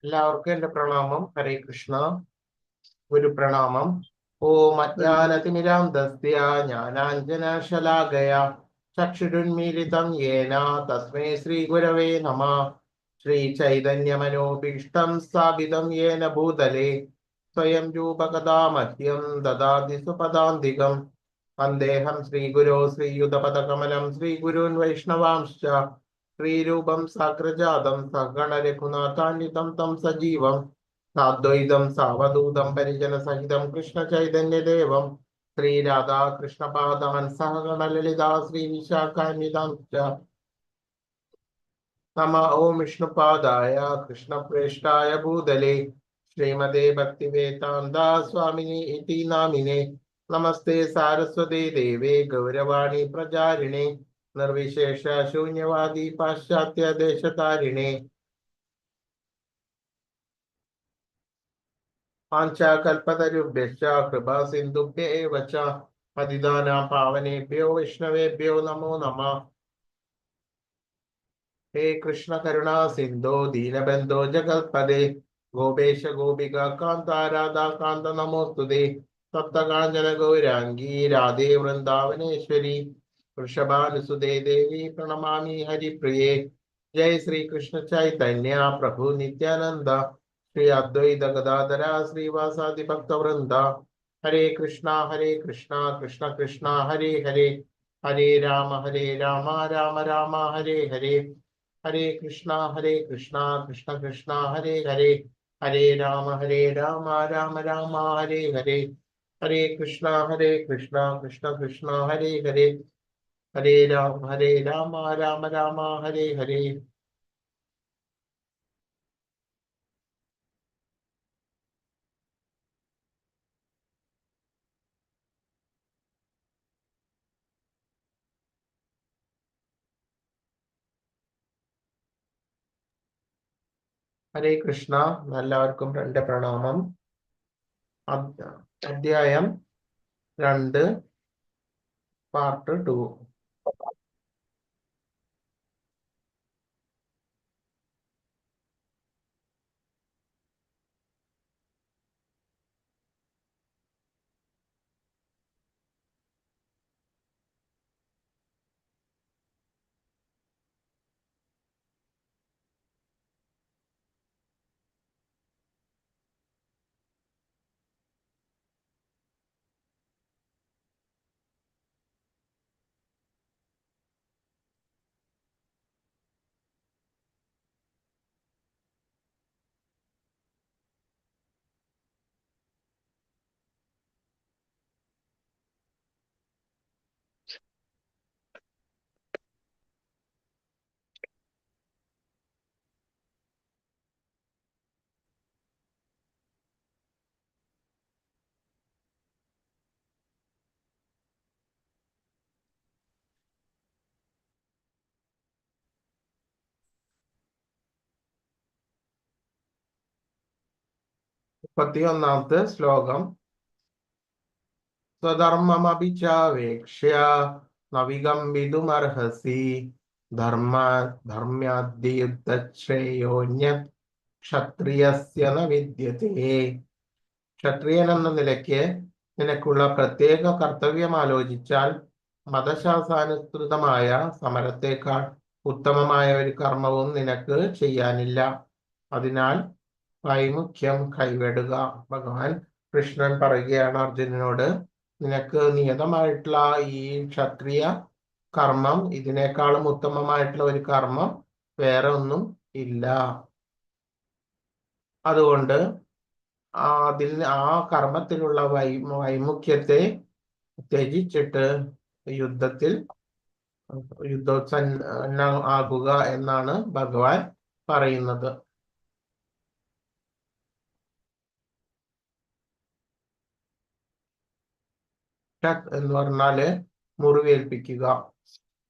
എല്ലാവർക്കും എന്റെ പ്രണാമം. ഹരേ കൃഷ്ണ. ഗുരു പ്രണാമം. ഓം അജ്ഞാനതിമിരാന്ധസ്യ ജ്ഞാനാഞ്ജനശലാകയ ചക്ഷുരുന്മീലിതം യേന തസ്മൈ ശ്രീ ഗുരവേ നമഃ. ശ്രീ ചൈതന്യമനോഭീഷ്ടം സ്ഥാപിതം യേന ഭൂതലേ സ്വയം രൂപകഥാ മഹ്യം ദദാതി സുപദാന്തികം. വന്ദേഹം ശ്രീഗുരോ ശ്രീയുതപദകമലം ശ്രീഗുരുൻ വൈഷ്ണവാംശ്ച ശ്രീരൂപം സാഗ്രജാതം സഗണ രഘുനാഥാന്വിതം തം സജീവം സാദ്വൈതം സാവധൂതം പരിജന സഹിതം കൃഷ്ണ ചൈതന്യദേവം ശ്രീരാധാ കൃഷ്ണപാദാൻ സഹഗണ ലളിതാ ശ്രീ വിശാഖാന്വിതാം ച. നമ ഓം വിഷ്ണുപാദായ കൃഷ്ണപ്രേഷ്ഠായ ഭൂതലേ ശ്രീമതേ ഭക്തിവേദാന്ത സ്വാമിനി ഇതി നാമിനെ. നമസ്തേ സാരസ്വതേ ദേവേ ഗൗരവാണി പ്രചാരിണേ നിർവിശേഷ ശൂന്യവാദി പാശ്ചാത്യ ദേശതാരിണേ. വാഞ്ചാകൽപതരുഭ്യശ്ച കൃപാ സിന്ധുഭ്യ ഏവ ച പതിതാനാം പാവനേഭ്യോ വൈഷ്ണവേഭ്യോ നമോ നമഃ. ഹേ കൃഷ്ണ കരുണാ സിന്ധോ ദീനബന്ധോ ജഗൽപദേ ഗോപേശ ഗോപിക കാന്ത രാധാ കാന്ത നമോസ്തുതേ. സപ്തകാഞ്ചന ഗൗരാംഗീ രാധേ വൃന്ദാവനേശ്വരി വൃഷഭാനുസുതേ ദേവി പ്രണമാമി ഹരിപ്രിയേ. ജയ ശ്രീ കൃഷ്ണ ചൈതന്യ പ്രഭു നിത്യാനന്ദ ശ്രീ അദ്വൈത ഗദാധര ശ്രീവാസാദി ഭക്തവൃന്ദ. ഹരേ കൃഷ്ണ കൃഷ്ണ കൃഷ്ണ ഹരേ ഹരേ ഹരേ രാമ രാമ രാമ ഹരേ ഹരേ. ഹരേ കൃഷ്ണ കൃഷ്ണ കൃഷ്ണ ഹരേ ഹരേ ഹരേ രാമ രാമ രാമ ഹരേ ഹരേ. ഹരേ കൃഷ്ണ കൃഷ്ണ കൃഷ്ണ ഹരേ ഹരേ ഹരേ രാമ രാമ രാമ ഹരേ ഹരേ. ഹരേ കൃഷ്ണ. എല്ലാവർക്കും എന്റെ പ്രണാമം. അധ്യായം 2 പാർട്ട് 2. മുപ്പത്തിയൊന്നാമത്തെ ശ്ലോകം. സ്വധർമ്മമഭിചാവേക്ഷ്യ നവികമ്പിതുമർഹസി ധർമ്മ്യാദ്ധിയുദ്ധശ്രേയോന്യത് ക്ഷത്രിയസ്യ ന വിദ്യതേ. ക്ഷത്രിയൻ എന്ന നിലയ്ക്ക് നിനക്കുള്ള പ്രത്യേക കർത്തവ്യം ആലോചിച്ചാൽ മതശാസ്ത്രാനുസൃതമായ സമരത്തേക്കാൾ ഉത്തമമായ ഒരു കർമ്മവും നിനക്ക് ചെയ്യാനില്ല. അതിനാൽ വൈമുഖ്യം കൈവിടുക. ഭഗവാൻ കൃഷ്ണൻ പറയുകയാണ് അർജുനനോട്, നിനക്ക് നിയതമായിട്ടുള്ള ഈ ക്ഷത്രിയ കർമ്മം, ഇതിനേക്കാളും ഉത്തമമായിട്ടുള്ള ഒരു കർമ്മം വേറെ ഒന്നും ഇല്ല. അതുകൊണ്ട് ആ കർമ്മത്തിലുള്ള വൈമുഖ്യത്തെ ത്യജിച്ചിട്ട് യുദ്ധോത്സന്ന ആകുക എന്നാണ് ഭഗവാൻ പറയുന്നത്. എന്ന് പറഞ്ഞാല് മുറിവേൽപ്പിക്കുക,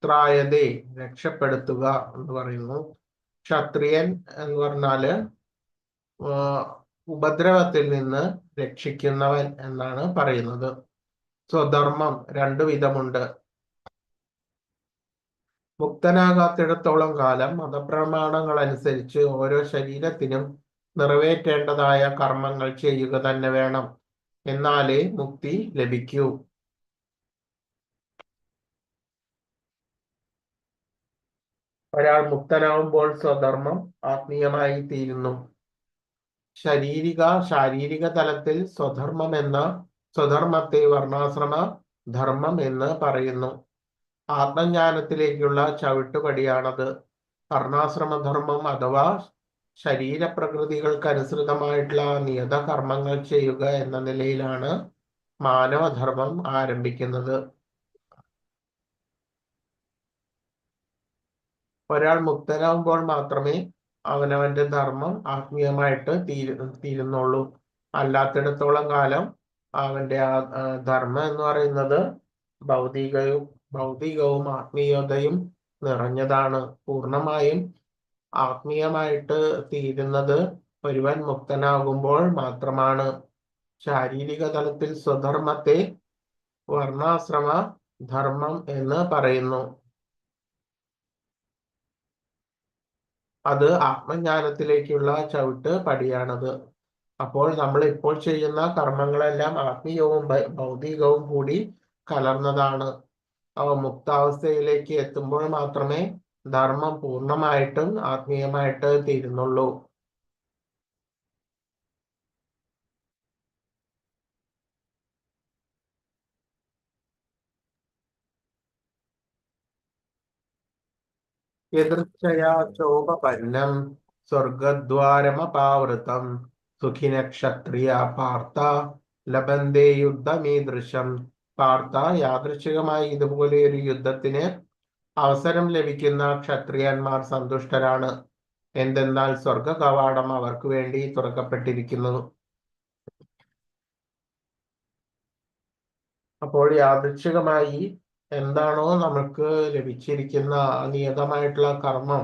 ത്രായതേ രക്ഷപ്പെടുത്തുക എന്ന് പറയുന്നു. ക്ഷത്രിയൻ എന്ന് പറഞ്ഞാല് ഉപദ്രവത്തിൽ നിന്ന് രക്ഷിക്കുന്നവൻ എന്നാണ് പറയുന്നത്. സ്വധർമ്മം 2 വിധമുണ്ട്. മുക്തനാകാത്തിടത്തോളം കാലം മതപ്രമാണങ്ങൾ അനുസരിച്ച് ഓരോ ശരീരത്തിനും നിറവേറ്റേണ്ടതായ കർമ്മങ്ങൾ ചെയ്യുക തന്നെ വേണം. എന്നാലേ മുക്തി ലഭിക്കൂ. ഒരാൾ മുക്തനാവുമ്പോൾ സ്വധർമ്മം ആത്മീയമായി തീരുന്നു. ശാരീരിക തലത്തിൽ സ്വധർമ്മത്തെ വർണ്ണാശ്രമ ധർമ്മം എന്ന് പറയുന്നു. ആത്മജ്ഞാനത്തിലേക്കുള്ള ചവിട്ടുപടിയാണത്. വർണ്ണാശ്രമധർമ്മം അഥവാ ശരീരപ്രകൃതികൾക്കനുസൃതമായിട്ടുള്ള നിയത കർമ്മങ്ങൾ ചെയ്യുക എന്ന നിലയിലാണ് മാനവധർമ്മം ആരംഭിക്കുന്നത്. ഒരാൾ മുക്തനാവുമ്പോൾ മാത്രമേ അവനവന്റെ ധർമ്മം ആത്മീയമായിട്ട് തീരുന്നുള്ളൂ. അല്ലാത്തിടത്തോളം കാലം അവന്റെ ധർമ്മം എന്ന് പറയുന്നത് ഭൗതികവും ആത്മീയതയും നിറഞ്ഞതാണ്. പൂർണ്ണമായും ആത്മീയമായിട്ട് തീരുന്നത് ഒരുവൻ മുക്തനാകുമ്പോൾ മാത്രമാണ്. ശാരീരിക തലത്തിൽ സ്വധർമ്മത്തെ വർണ്ണാശ്രമ ധർമ്മം എന്ന് പറയുന്നു. അത് ആത്മജ്ഞാനത്തിലേക്കുള്ള ചവിട്ട് പടിയാണത്. അപ്പോൾ നമ്മൾ ഇപ്പോൾ ചെയ്യുന്ന കർമ്മങ്ങളെല്ലാം ആത്മീയവും ഭൗതികവും കൂടി കലർന്നതാണ്. അവ മുക്താവസ്ഥയിലേക്ക് എത്തുമ്പോൾ മാത്രമേ ധർമ്മം പൂർണ്ണമായിട്ടും ആത്മീയമായിട്ട് തീരുന്നുള്ളൂ. യദൃച്ഛയാ ചോപപന്നം സ്വർഗദ്വാരമപാവൃതം സുഖിന ക്ഷത്രിയ പാർത്ത ലഭന്തേ യുദ്ധമീദൃശം. പാർത്ത, യാദൃച്ഛികമായി ഇതുപോലെ ഒരു യുദ്ധത്തിന് അവസരം ലഭിക്കുന്ന ക്ഷത്രിയന്മാർ സന്തുഷ്ടരാണ്. എന്തെന്നാൽ സ്വർഗ കവാടം അവർക്ക് വേണ്ടി തുറക്കപ്പെട്ടിരിക്കുന്നു. അപ്പോൾ യാദൃച്ഛികമായി എന്താണോ നമുക്ക് ലഭിച്ചിരിക്കുന്ന നിയതമായിട്ടുള്ള കർമ്മം,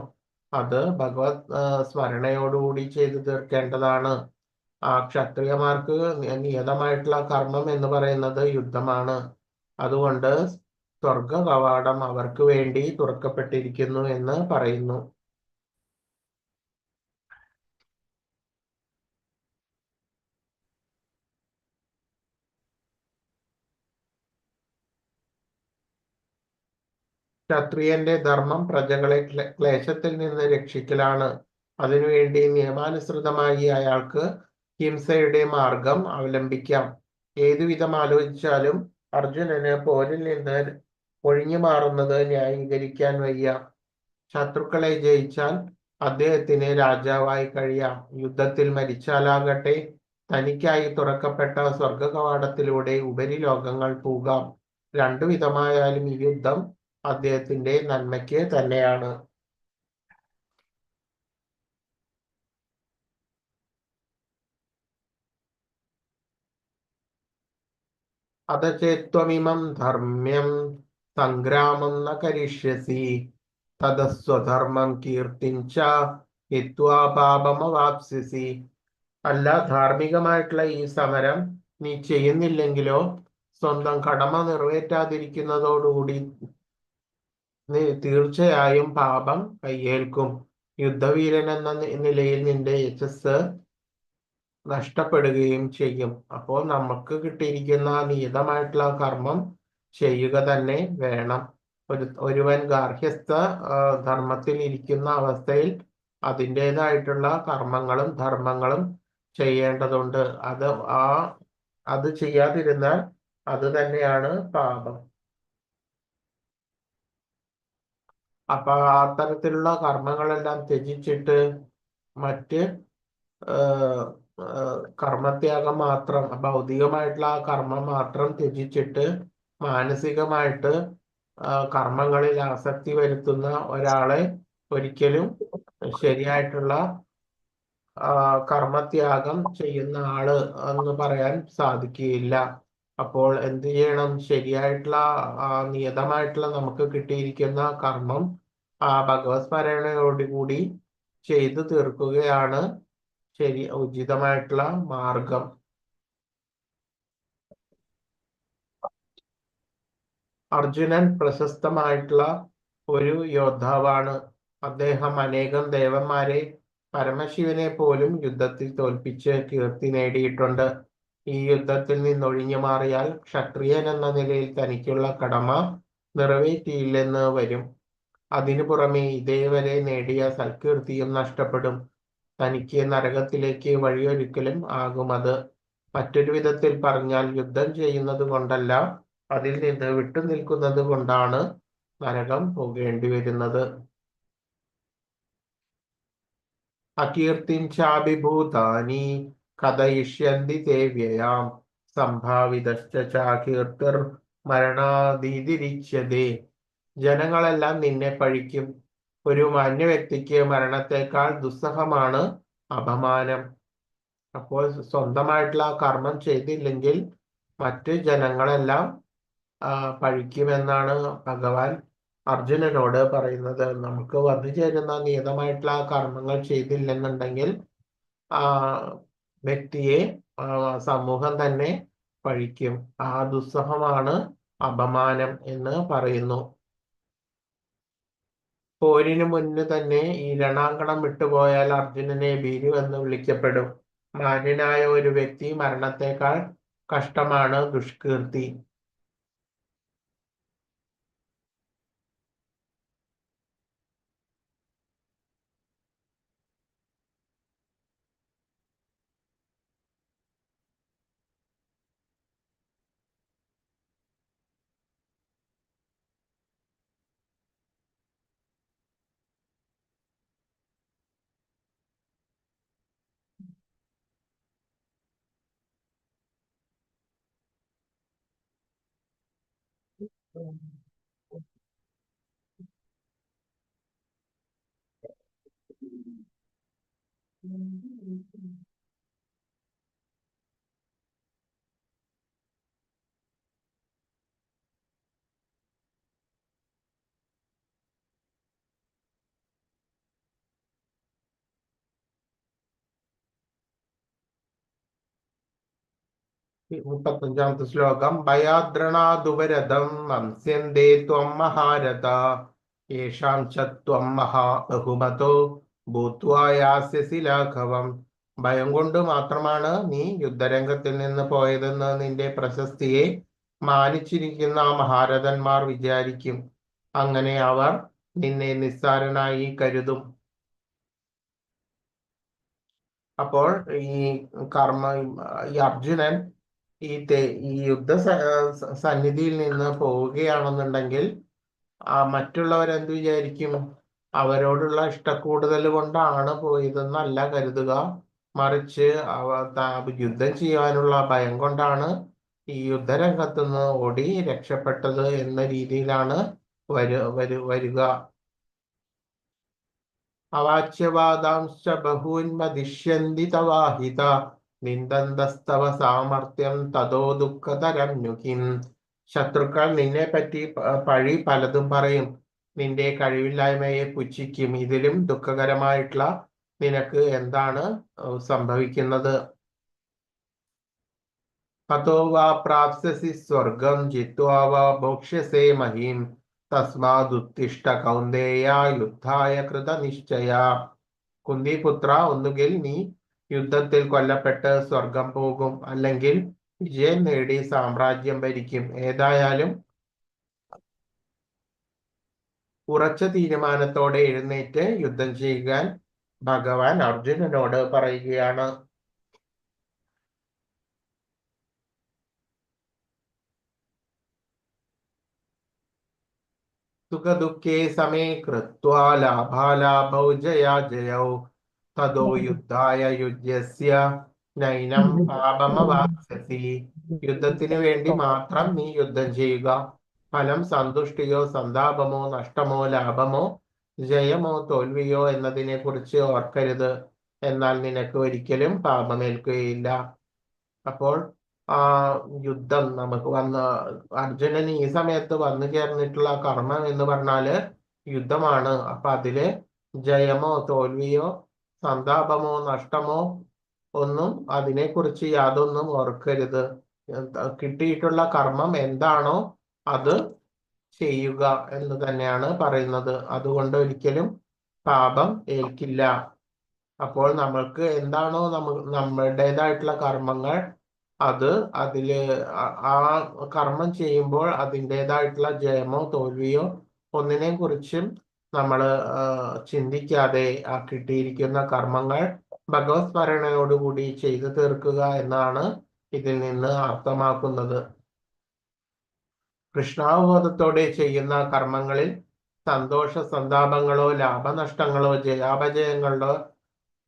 അത് ഭഗവത് സ്മരണയോടുകൂടി ചെയ്തു തീർക്കേണ്ടതാണ്. ക്ഷത്രിയമാർക്ക് നിയതമായിട്ടുള്ള കർമ്മം എന്ന് പറയുന്നത് യുദ്ധമാണ്. അതുകൊണ്ട് സ്വർഗ കവാടം അവർക്ക് വേണ്ടി തുറക്കപ്പെട്ടിരിക്കുന്നു എന്ന് പറയുന്നു. ക്ഷത്രിയന്റെ ധർമ്മം പ്രജകളെ ക്ലേശത്തിൽ നിന്ന് രക്ഷിക്കലാണ്. അതിനുവേണ്ടി നിയമാനുസൃതമായി അയാൾക്ക് ഹിംസയുടെ മാർഗം അവലംബിക്കാം. ഏതുവിധം ആലോചിച്ചാലും അർജുനന് പോരിൽ നിന്ന് ഒഴിഞ്ഞു മാറുന്നത് ന്യായീകരിക്കാൻ വയ്യ. ശത്രുക്കളെ ജയിച്ചാൽ അദ്ദേഹത്തിന് രാജാവായി കഴിയാം. യുദ്ധത്തിൽ മരിച്ചാലാകട്ടെ തനിക്കായി തുറക്കപ്പെട്ട സ്വർഗ കവാടത്തിലൂടെ ഉപരിലോകങ്ങൾ പോകാം. രണ്ടു വിധമായാലും ഈ യുദ്ധം അദ്ദേഹത്തിന്റെ നന്മയ്ക്ക് തന്നെയാണ്. അതചേത്വമിമം ധർമ്മ്യം സംഗ്രാമം ന കരിഷ്യസി തദസ്വധർമ്മം കീർത്തിഞ്ച ഹിത്വാ പാപമവാപ്സ്യസി. അല്ല, ധാർമ്മികമായിട്ടുള്ള ഈ സമരം നീ ചെയ്യുന്നില്ലെങ്കിലോ സ്വന്തം കടമ നിറവേറ്റാതിരിക്കുന്നതോടുകൂടി നീ തീർച്ചയായും പാപം കയ്യേൽക്കും. യുദ്ധവീരൻ എന്ന നിലയിൽ നിന്റെ യശസ് നഷ്ടപ്പെടുകയും ചെയ്യും. അപ്പോൾ നമുക്ക് കിട്ടിയിരിക്കുന്ന നിയതമായിട്ടുള്ള കർമ്മം ചെയ്യുക തന്നെ വേണം. ഒരുവൻ ഗാർഹ്യസ്ഥ ധർമ്മത്തിൽ ഇരിക്കുന്ന അവസ്ഥയിൽ അതിൻ്റെതായിട്ടുള്ള കർമ്മങ്ങളും ധർമ്മങ്ങളും ചെയ്യേണ്ടതുണ്ട്. അത് ചെയ്യാതിരുന്നാൽ അത് തന്നെയാണ് പാപം. അപ്പൊ അത്തരത്തിലുള്ള കർമ്മങ്ങളെല്ലാം ത്യജിച്ചിട്ട് മറ്റ് കർമ്മത്യാഗം മാത്രം, ഭൗതികമായിട്ടുള്ള ആ കർമ്മം മാത്രം ത്യജിച്ചിട്ട് മാനസികമായിട്ട് കർമ്മങ്ങളിൽ ആസക്തി വരുത്തുന്ന ഒരാളെ ഒരിക്കലും ശരിയായിട്ടുള്ള കർമ്മത്യാഗം ചെയ്യുന്ന ആള് എന്ന് പറയാൻ സാധിക്കുകയില്ല. അപ്പോൾ എന്ത് ചെയ്യണം? ശരിയായിട്ടുള്ള നിയതമായിട്ടുള്ള നമുക്ക് കിട്ടിയിരിക്കുന്ന കർമ്മം ഭഗവത് സ്മരണയോടുകൂടി ചെയ്തു തീർക്കുകയാണ് ഉചിതമായിട്ടുള്ള മാർഗം. അർജുനൻ പ്രശസ്തമായിട്ടുള്ള ഒരു യോദ്ധാവാണ്. അദ്ദേഹം അനേകം ദേവന്മാരെ പരമശിവനെ പോലും യുദ്ധത്തിൽ തോൽപ്പിച്ച് കീർത്തി നേടിയിട്ടുണ്ട്. ഈ യുദ്ധത്തിൽ നിന്നൊഴിഞ്ഞു മാറിയാൽ ക്ഷത്രിയൻ എന്ന നിലയിൽ തനിക്കുള്ള കടമ നിറവേറ്റിയില്ലെന്ന് വരും. അതിനു പുറമെ ഇതേവരെ നേടിയ സൽകീർത്തിയും നഷ്ടപ്പെടും. തനിക്ക് നരകത്തിലേക്ക് വഴിയൊരുക്കലും ആകുമത്. മറ്റൊരു വിധത്തിൽ പറഞ്ഞാൽ യുദ്ധം ചെയ്യുന്നത് കൊണ്ടല്ല, അതിൽ നിന്ന് വിട്ടുനിൽക്കുന്നത് കൊണ്ടാണ് നരകം പോകേണ്ടി വരുന്നത്. അകീർത്തിം ചാഭിഭൂതാനി കഥയിഷ്യന്തി തേ വ്യയാം സംഭാവിതശ്ച ചാകീർത്തിർ മരണാദീതിരിച്യതേ. ജനങ്ങളെല്ലാം നിന്നെ പഴിക്കും. ഒരു മാന്യ വ്യക്തിക്ക് മരണത്തെക്കാൾ ദുസ്സഹമാണ് അപമാനം. അപ്പോൾ സ്വന്തമായിട്ടുള്ള കർമ്മം ചെയ്തില്ലെങ്കിൽ മറ്റ് ജനങ്ങളെല്ലാം പഴിക്കുമെന്നാണ് ഭഗവാൻ അർജുനനോട് പറയുന്നത്. നമുക്ക് വന്നു ചേരുന്ന നിയതമായിട്ടുള്ള കർമ്മങ്ങൾ ചെയ്തില്ലെന്നുണ്ടെങ്കിൽ വ്യക്തിയെ സമൂഹം തന്നെ പഴിക്കും. ആ ദുസ്സഹമാണ് അപമാനം എന്ന് പറയുന്നു. പോരിന് മുന്ന് തന്നെ ഈ രണാങ്കണം വിട്ടുപോയാൽ അർജുനനെ ഭീരു എന്ന് വിളിക്കപ്പെടും. മാന്യനായ ഒരു വ്യക്തി മരണത്തെക്കാൾ കഷ്ടമാണ് ദുഷ്കീർത്തി. മുപ്പത്തഞ്ചാമത്തെ ശ്ലോകം. ഭയാദ്രണാദുപരഥം മംസ്യന്തേ ത്വം മഹാരഥ യേഷാം ച ത്വം ബഹുമതോ ഭൂത്വാ യാസ്യസി ലാഘവം. ഭയം കൊണ്ട് മാത്രമാണ് നീ യുദ്ധരംഗത്തിൽ നിന്ന് പോയതെന്ന് നിന്റെ പ്രശസ്തിയെ മാനിച്ചിരിക്കുന്ന മഹാരഥന്മാർ വിചാരിക്കും. അങ്ങനെ അവർ നിന്നെ നിസ്സാരനായി കരുതും. അപ്പോൾ ഈ അർജുനൻ ഈ യുദ്ധ സന്നിധിയിൽ നിന്ന് പോവുകയാണെന്നുണ്ടെങ്കിൽ മറ്റുള്ളവരെന്ത് വിചാരിക്കും? അവരോടുള്ള ഇഷ്ടക്കൂടുതൽ കൊണ്ടാണ് പോയതെന്നല്ല കരുതുക. മറിച്ച് യുദ്ധം ചെയ്യാനുള്ള ഭയം കൊണ്ടാണ് ഈ യുദ്ധരംഗത്തുനിന്ന് ഓടി രക്ഷപ്പെട്ടത് എന്ന രീതിയിലാണ് വരിക. അവാച്യവാദാംശ്ച ബഹൂന്മദിഷ്യന്തി തവാഹിത നിന്ദന്തസ്തവ സാമർത്ഥ്യം തതോ ദുഃഖതരന്യുകിം. ശത്രുക്കൾ നിന്നെ പറ്റി പഴി പലതും പറയും, നിന്റെ കഴിവില്ലായ്മയെ പുച്ഛിക്കും. ഇതിലും ദുഃഖകരമായിട്ടുള്ള നിനക്ക് എന്താണ് സംഭവിക്കുന്നത്? തതോ വാ പ്രാപ്സ്യസി സ്വർഗം ജിത്വാ വാ ഭോക്ഷ്യസേ മഹീം തസ്മാദുത്തിഷ്ഠ കൗന്ദേയ യുദ്ധായ കൃതനിശ്ചയ. കുന്തിപുത്ര, ഒന്നുകിൽ നീ യുദ്ധത്തിൽ കൊല്ലപ്പെട്ട് സ്വർഗം പോകും, അല്ലെങ്കിൽ വിജയം നേടി സാമ്രാജ്യം ഭരിക്കും. ഏതായാലും ഉറച്ച തീരുമാനത്തോടെ എഴുന്നേറ്റ് യുദ്ധം ചെയ്യാൻ ഭഗവാൻ അർജുനനോട് പറയുകയാണ്. സുഖദുഃഖേ സമേ കൃത്വാ ലാഭാലാഭൗ ജയാജയൗ തതോ യുദ്ധായ യുജ്യസ്യ നൈനം പാപമവാപ്സ്യസി. യുദ്ധത്തിന് വേണ്ടി മാത്രം നീ യുദ്ധം ചെയ്യുക. ഫലം സന്തുഷ്ടിയോ സന്താപമോ നഷ്ടമോ ലാഭമോ ജയമോ തോൽവിയോ എന്നതിനെ കുറിച്ച് ഓർക്കരുത്. എന്നാൽ നിനക്ക് ഒരിക്കലും പാപമേൽക്കുകയില്ല. അപ്പോൾ യുദ്ധം നമുക്ക് അർജുനന് ഈ സമയത്ത് വന്നു ചേർന്നിട്ടുള്ള കർമ്മം എന്ന് പറഞ്ഞാല് യുദ്ധമാണ്. അപ്പൊ അതില് ജയമോ തോൽവിയോ സന്താപമോ നഷ്ടമോ ഒന്നും അതിനെക്കുറിച്ച് യാതൊന്നും ഓർക്കരുത്. കിട്ടിയിട്ടുള്ള കർമ്മം എന്താണോ അത് ചെയ്യുക എന്ന് തന്നെയാണ് പറയുന്നത്. അതുകൊണ്ട് ഒരിക്കലും പാപം ഏൽക്കില്ല. അപ്പോൾ നമ്മൾക്ക് എന്താണോ നമ്മളുടേതായിട്ടുള്ള കർമ്മങ്ങൾ, അത് അതില് ആ കർമ്മം ചെയ്യുമ്പോൾ അതിൻ്റെതായിട്ടുള്ള ജയമോ തോൽവിയോ ഒന്നിനെ കുറിച്ചും നമ്മൾ ചിന്തിക്കാതെ ആ കിട്ടിയിരിക്കുന്ന കർമ്മങ്ങൾ ഭഗവത് സ്മരണയോടുകൂടി ചെയ്തു തീർക്കുക എന്നാണ് ഇതിൽ നിന്ന് അർത്ഥമാക്കുന്നത്. കൃഷ്ണാവബോധത്തോടെ ചെയ്യുന്ന കർമ്മങ്ങളിൽ സന്തോഷ സന്താപങ്ങളോ ലാഭനഷ്ടങ്ങളോ ജയാപജയങ്ങളോ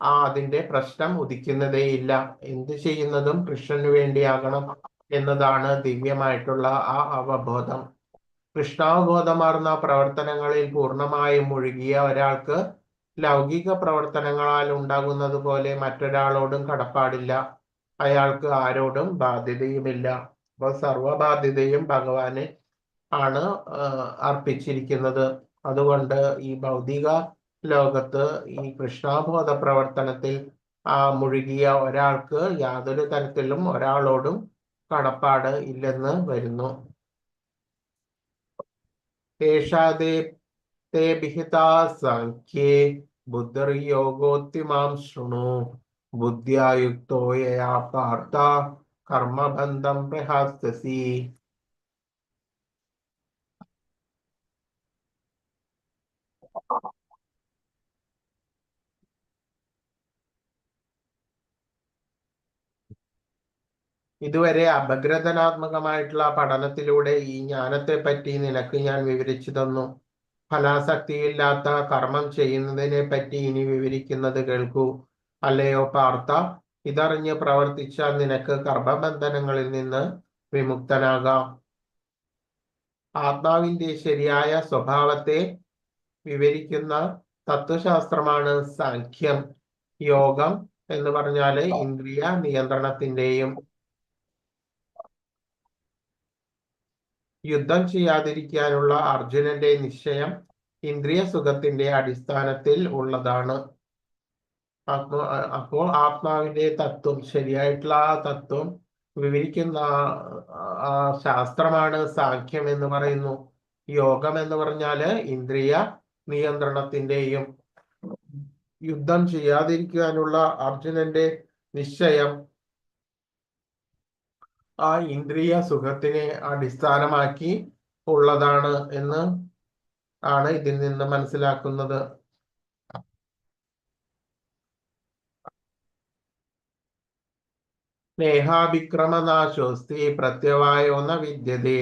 അതിന്റെ പ്രശ്നം ഉദിക്കുന്നതേയില്ല. എന്ത് ചെയ്യുന്നതും കൃഷ്ണന് വേണ്ടിയാകണം എന്നതാണ് ദിവ്യമായിട്ടുള്ള ആ അവബോധം. കൃഷ്ണാവബോധമാർന്ന പ്രവർത്തനങ്ങളിൽ പൂർണ്ണമായും മുഴുകിയ ഒരാൾക്ക് ലൗകിക പ്രവർത്തനങ്ങളാൽ ഉണ്ടാകുന്നത് പോലെ മറ്റൊരാളോടും കടപ്പാടില്ല. അയാൾക്ക് ആരോടും ബാധ്യതയുമില്ല. അപ്പോൾ സർവബാധ്യതയും ഭഗവാന് ആണ് അർപ്പിച്ചിരിക്കുന്നത്. അതുകൊണ്ട് ഈ ഭൗതിക ലോകത്ത് ഈ കൃഷ്ണാബോധ പ്രവർത്തനത്തിൽ മുഴുകിയ ഒരാൾക്ക് യാതൊരു തരത്തിലും ഒരാളോടും കടപ്പാട് ഇല്ലെന്ന് വരുന്നു. ഏഷാദേ തേ വിഹിതാ സാഖ്യേ ബുദ്ധിർയോഗോത്തിമാം ശൃണു ബുദ്ധ്യായുക്തോ യയാ പാർത്ഥ കർമ്മബന്ധം പ്രഹാസ്യസി. ഇതുവരെ അപഗ്രഥനാത്മകമായിട്ടുള്ള പഠനത്തിലൂടെ ഈ ജ്ഞാനത്തെ പറ്റി നിനക്ക് ഞാൻ വിവരിച്ചു തന്നു. ഫലാസക്തിയില്ലാത്ത കർമ്മം ചെയ്യുന്നതിനെ പറ്റി ഇനി വിവരിക്കുന്നത് കേൾക്കൂ. അല്ലയോ പാർത്ഥ, ഇതറിഞ്ഞ് പ്രവർത്തിച്ചാൽ നിനക്ക് കർമ്മബന്ധനങ്ങളിൽ നിന്ന് വിമുക്തനാകാം. ആത്മാവിന്റെ ശരിയായ സ്വഭാവത്തെ വിവരിക്കുന്ന തത്വശാസ്ത്രമാണ് സാഖ്യം. യോഗം എന്ന് പറഞ്ഞാല് ഇന്ദ്രിയ നിയന്ത്രണത്തിന്റെയും യുദ്ധം ചെയ്യാതിരിക്കാനുള്ള അർജുനന്റെ നിശ്ചയം ഇന്ദ്രിയ സുഖത്തിന്റെ അടിസ്ഥാനത്തിൽ ഉള്ളതാണ്. അപ്പോൾ ആത്മാവിന്റെ തത്വം, ശരിയായിട്ടുള്ള ആ തത്വം വിവരിക്കുന്ന ശാസ്ത്രമാണ് സാഖ്യം എന്ന് പറയുന്നു. യോഗം എന്ന് പറഞ്ഞാല് ഇന്ദ്രിയ നിയന്ത്രണത്തിന്റെയും യുദ്ധം ചെയ്യാതിരിക്കാനുള്ള അർജുനന്റെ നിശ്ചയം ആ ഇന്ദ്രിയ സുഖത്തിനെ അടിസ്ഥാനമാക്കി ഉള്ളതാണ് എന്ന് ആണ് ഇതിൽ നിന്ന് മനസ്സിലാക്കുന്നത്. നേഹാഭിക്രമനാശോസ്തി പ്രത്യവായോ ന വിദ്യതേ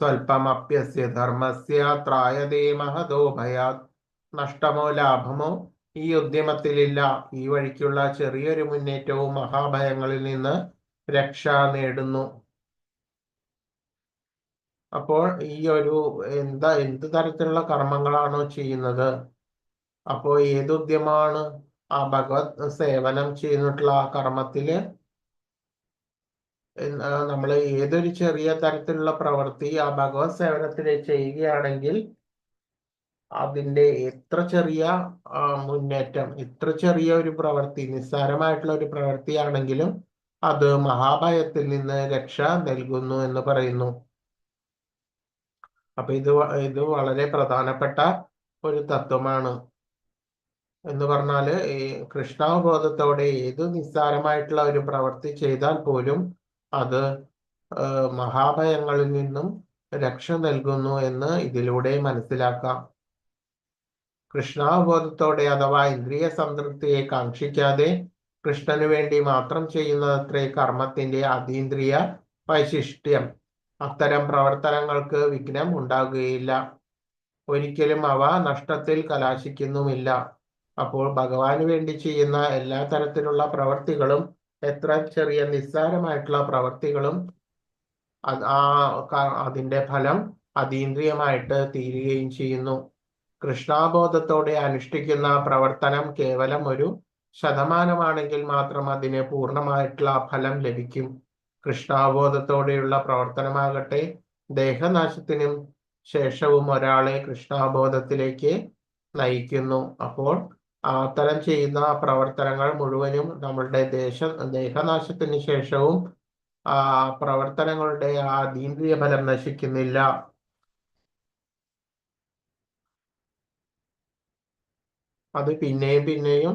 സ്വൽപമപ്യസ്യ ധർമ്മസ്യ ത്രായതേ മഹതോ ഭയാത്. നഷ്ടമോ ലാഭമോ ഈ ഉദ്യമത്തിലില്ല. ഈ വഴിക്കുള്ള ചെറിയൊരു മുന്നേറ്റവും മഹാഭയങ്ങളിൽ നിന്ന് രക്ഷ നേടുന്നു. അപ്പോൾ ഈ ഒരു എന്ത് തരത്തിലുള്ള കർമ്മങ്ങളാണോ ചെയ്യുന്നത്, അപ്പോൾ ഏതുദ്യമാണ് ആ ഭഗവത് സേവനം ചെയ്യുന്നിട്ടുള്ള ആ കർമ്മത്തില് നമ്മൾ ഏതൊരു ചെറിയ തരത്തിലുള്ള പ്രവൃത്തി ആ ഭഗവത് സേവനത്തിന് ചെയ്യുകയാണെങ്കിൽ അതിന്റെ എത്ര ചെറിയ മുന്നേറ്റം, എത്ര ചെറിയ ഒരു പ്രവൃത്തി, നിസ്സാരമായിട്ടുള്ള ഒരു പ്രവൃത്തിയാണെങ്കിലും അത് മഹാഭയത്തിൽ നിന്ന് രക്ഷ നൽകുന്നു എന്ന് പറയുന്നു. അപ്പൊ ഇത് വളരെ പ്രധാനപ്പെട്ട ഒരു തത്വമാണ്. എന്ന് പറഞ്ഞാല് ഈ കൃഷ്ണാവബോധത്തോടെ ഏത് നിസ്സാരമായിട്ടുള്ള ഒരു പ്രവൃത്തി ചെയ്താൽ പോലും അത് മഹാഭയങ്ങളിൽ നിന്നും രക്ഷ നൽകുന്നു എന്ന് ഇതിലൂടെ മനസ്സിലാക്കാം. കൃഷ്ണാവബോധത്തോടെ അഥവാ ഇന്ദ്രിയ സംതൃപ്തിയെ കാക്ഷിക്കാതെ കൃഷ്ണന് വേണ്ടി മാത്രം ചെയ്യുന്നതത്രേ കർമ്മത്തിന്റെ അതീന്ദ്രിയ വൈശിഷ്ട്യം. അത്തരം പ്രവർത്തനങ്ങൾക്ക് വിഘ്നം ഉണ്ടാകുകയില്ല. ഒരിക്കലും അവ നഷ്ടത്തിൽ കലാശിക്കുന്നുമില്ല. അപ്പോൾ ഭഗവാന് വേണ്ടി ചെയ്യുന്ന എല്ലാ തരത്തിലുള്ള പ്രവർത്തികളും, എത്ര ചെറിയ നിസ്സാരമായിട്ടുള്ള പ്രവർത്തികളും അതിന്റെ ഫലം അതീന്ദ്രിയമായിട്ട് തീരുകയും ചെയ്യുന്നു. കൃഷ്ണാബോധത്തോടെ അനുഷ്ഠിക്കുന്ന പ്രവർത്തനം കേവലം ഒരു ശതമാനമാണെങ്കിൽ മാത്രം അതിന് പൂർണ്ണമായിട്ടുള്ള ഫലം ലഭിക്കും. കൃഷ്ണാബോധത്തോടെയുള്ള പ്രവർത്തനമാകട്ടെ ദേഹനാശത്തിനും ശേഷവും ഒരാളെ കൃഷ്ണാബോധത്തിലേക്ക് നയിക്കുന്നു. അപ്പോൾ അത്തരം ചെയ്യുന്ന പ്രവർത്തനങ്ങൾ മുഴുവനും നമ്മളുടെ ദേഹനാശത്തിന് ശേഷവും പ്രവർത്തനങ്ങളുടെ അതീന്ദ്രിയ ഫലം നശിക്കുന്നില്ല. അത് പിന്നെയും പിന്നെയും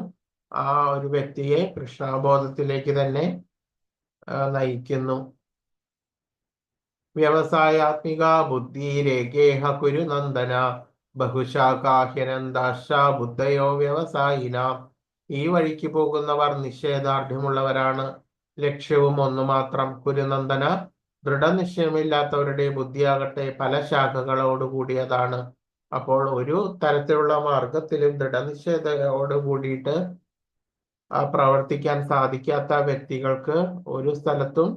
ആ ഒരു വ്യക്തിയെ കൃഷ്ണാബോധത്തിലേക്ക് തന്നെ നയിക്കുന്നു. വ്യവസായാത്മിക ബുദ്ധിരേഖേഹ കുരു നന്ദന ബഹുശാഖാഹ്യനന്ദാശ ബുദ്ധയോ വ്യവസായിന. ഈ വഴിക്ക് പോകുന്നവർ നിശ്ചയദാർഢ്യമുള്ളവരാണ്. ലക്ഷ്യവും ഒന്നു മാത്രം. കുരുനന്ദന, ദൃഢനിശ്ചയമില്ലാത്തവരുടെ ബുദ്ധിയാകട്ടെ പല ശാഖകളോടുകൂടിയതാണ്. അപ്പോൾ ഒരു തരത്തിലുള്ള മാർഗത്തിലും ദൃഢനിശ്ചയതയോട് കൂടിയിട്ട് പ്രവർത്തിക്കാൻ സാധിക്കാത്ത വ്യക്തികൾക്ക് ഒരു സ്ഥലത്തും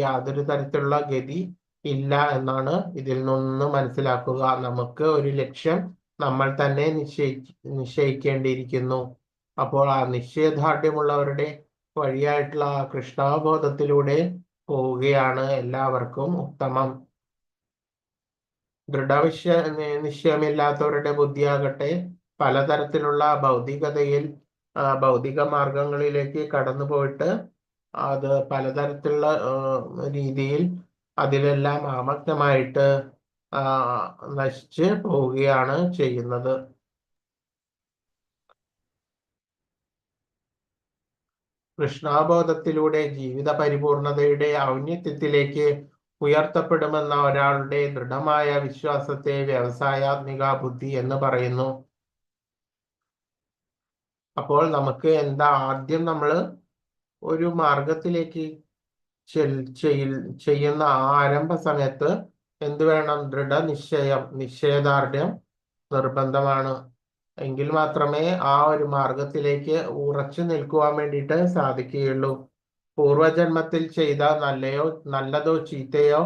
യാതൊരു തരത്തിലുള്ള ഗതി ഇല്ല എന്നാണ് ഇതിൽ നിന്ന് മനസ്സിലാക്കുക. നമുക്ക് ഒരു ലക്ഷ്യം നമ്മൾ തന്നെ നിശ്ചയിക്കേണ്ടിയിരിക്കുന്നു. അപ്പോൾ ആ നിശ്ചയദാർഢ്യമുള്ളവരുടെ വഴിയായിട്ടുള്ള ആ കൃഷ്ണാബോധത്തിലൂടെ പോവുകയാണ് എല്ലാവർക്കും ഉത്തമം. നിശ്ചയമില്ലാത്തവരുടെ ബുദ്ധിയാകട്ടെ പലതരത്തിലുള്ള ഭൗതിക മാർഗങ്ങളിലേക്ക് കടന്നു പോയിട്ട് അത് പലതരത്തിലുള്ള രീതിയിൽ അതിലെല്ലാം ആമഗ്നമായിട്ട് നശിച്ച് പോവുകയാണ് ചെയ്യുന്നത്. കൃഷ്ണാബോധത്തിലൂടെ ജീവിത പരിപൂർണതയുടെ ഔന്നത്യത്തിലേക്ക് ഉയർത്തപ്പെടുമെന്ന ഒരാളുടെ ദൃഢമായ വിശ്വാസത്തെ വ്യവസായാത്മിക ബുദ്ധി എന്ന് പറയുന്നു. അപ്പോൾ നമുക്ക് ആദ്യം നമ്മൾ ഒരു മാർഗത്തിലേക്ക് ചെയ്യുന്ന ആരംഭ സമയത്ത് എന്ത് വേണം? നിശ്ചയദാർഢ്യം നിർബന്ധമാണ്. എങ്കിൽ മാത്രമേ ആ ഒരു മാർഗത്തിലേക്ക് ഉറച്ചു നിൽക്കുവാൻ വേണ്ടിയിട്ട് സാധിക്കുകയുള്ളൂ. പൂർവജന്മത്തിൽ ചെയ്ത നല്ലതോ ചീത്തയോ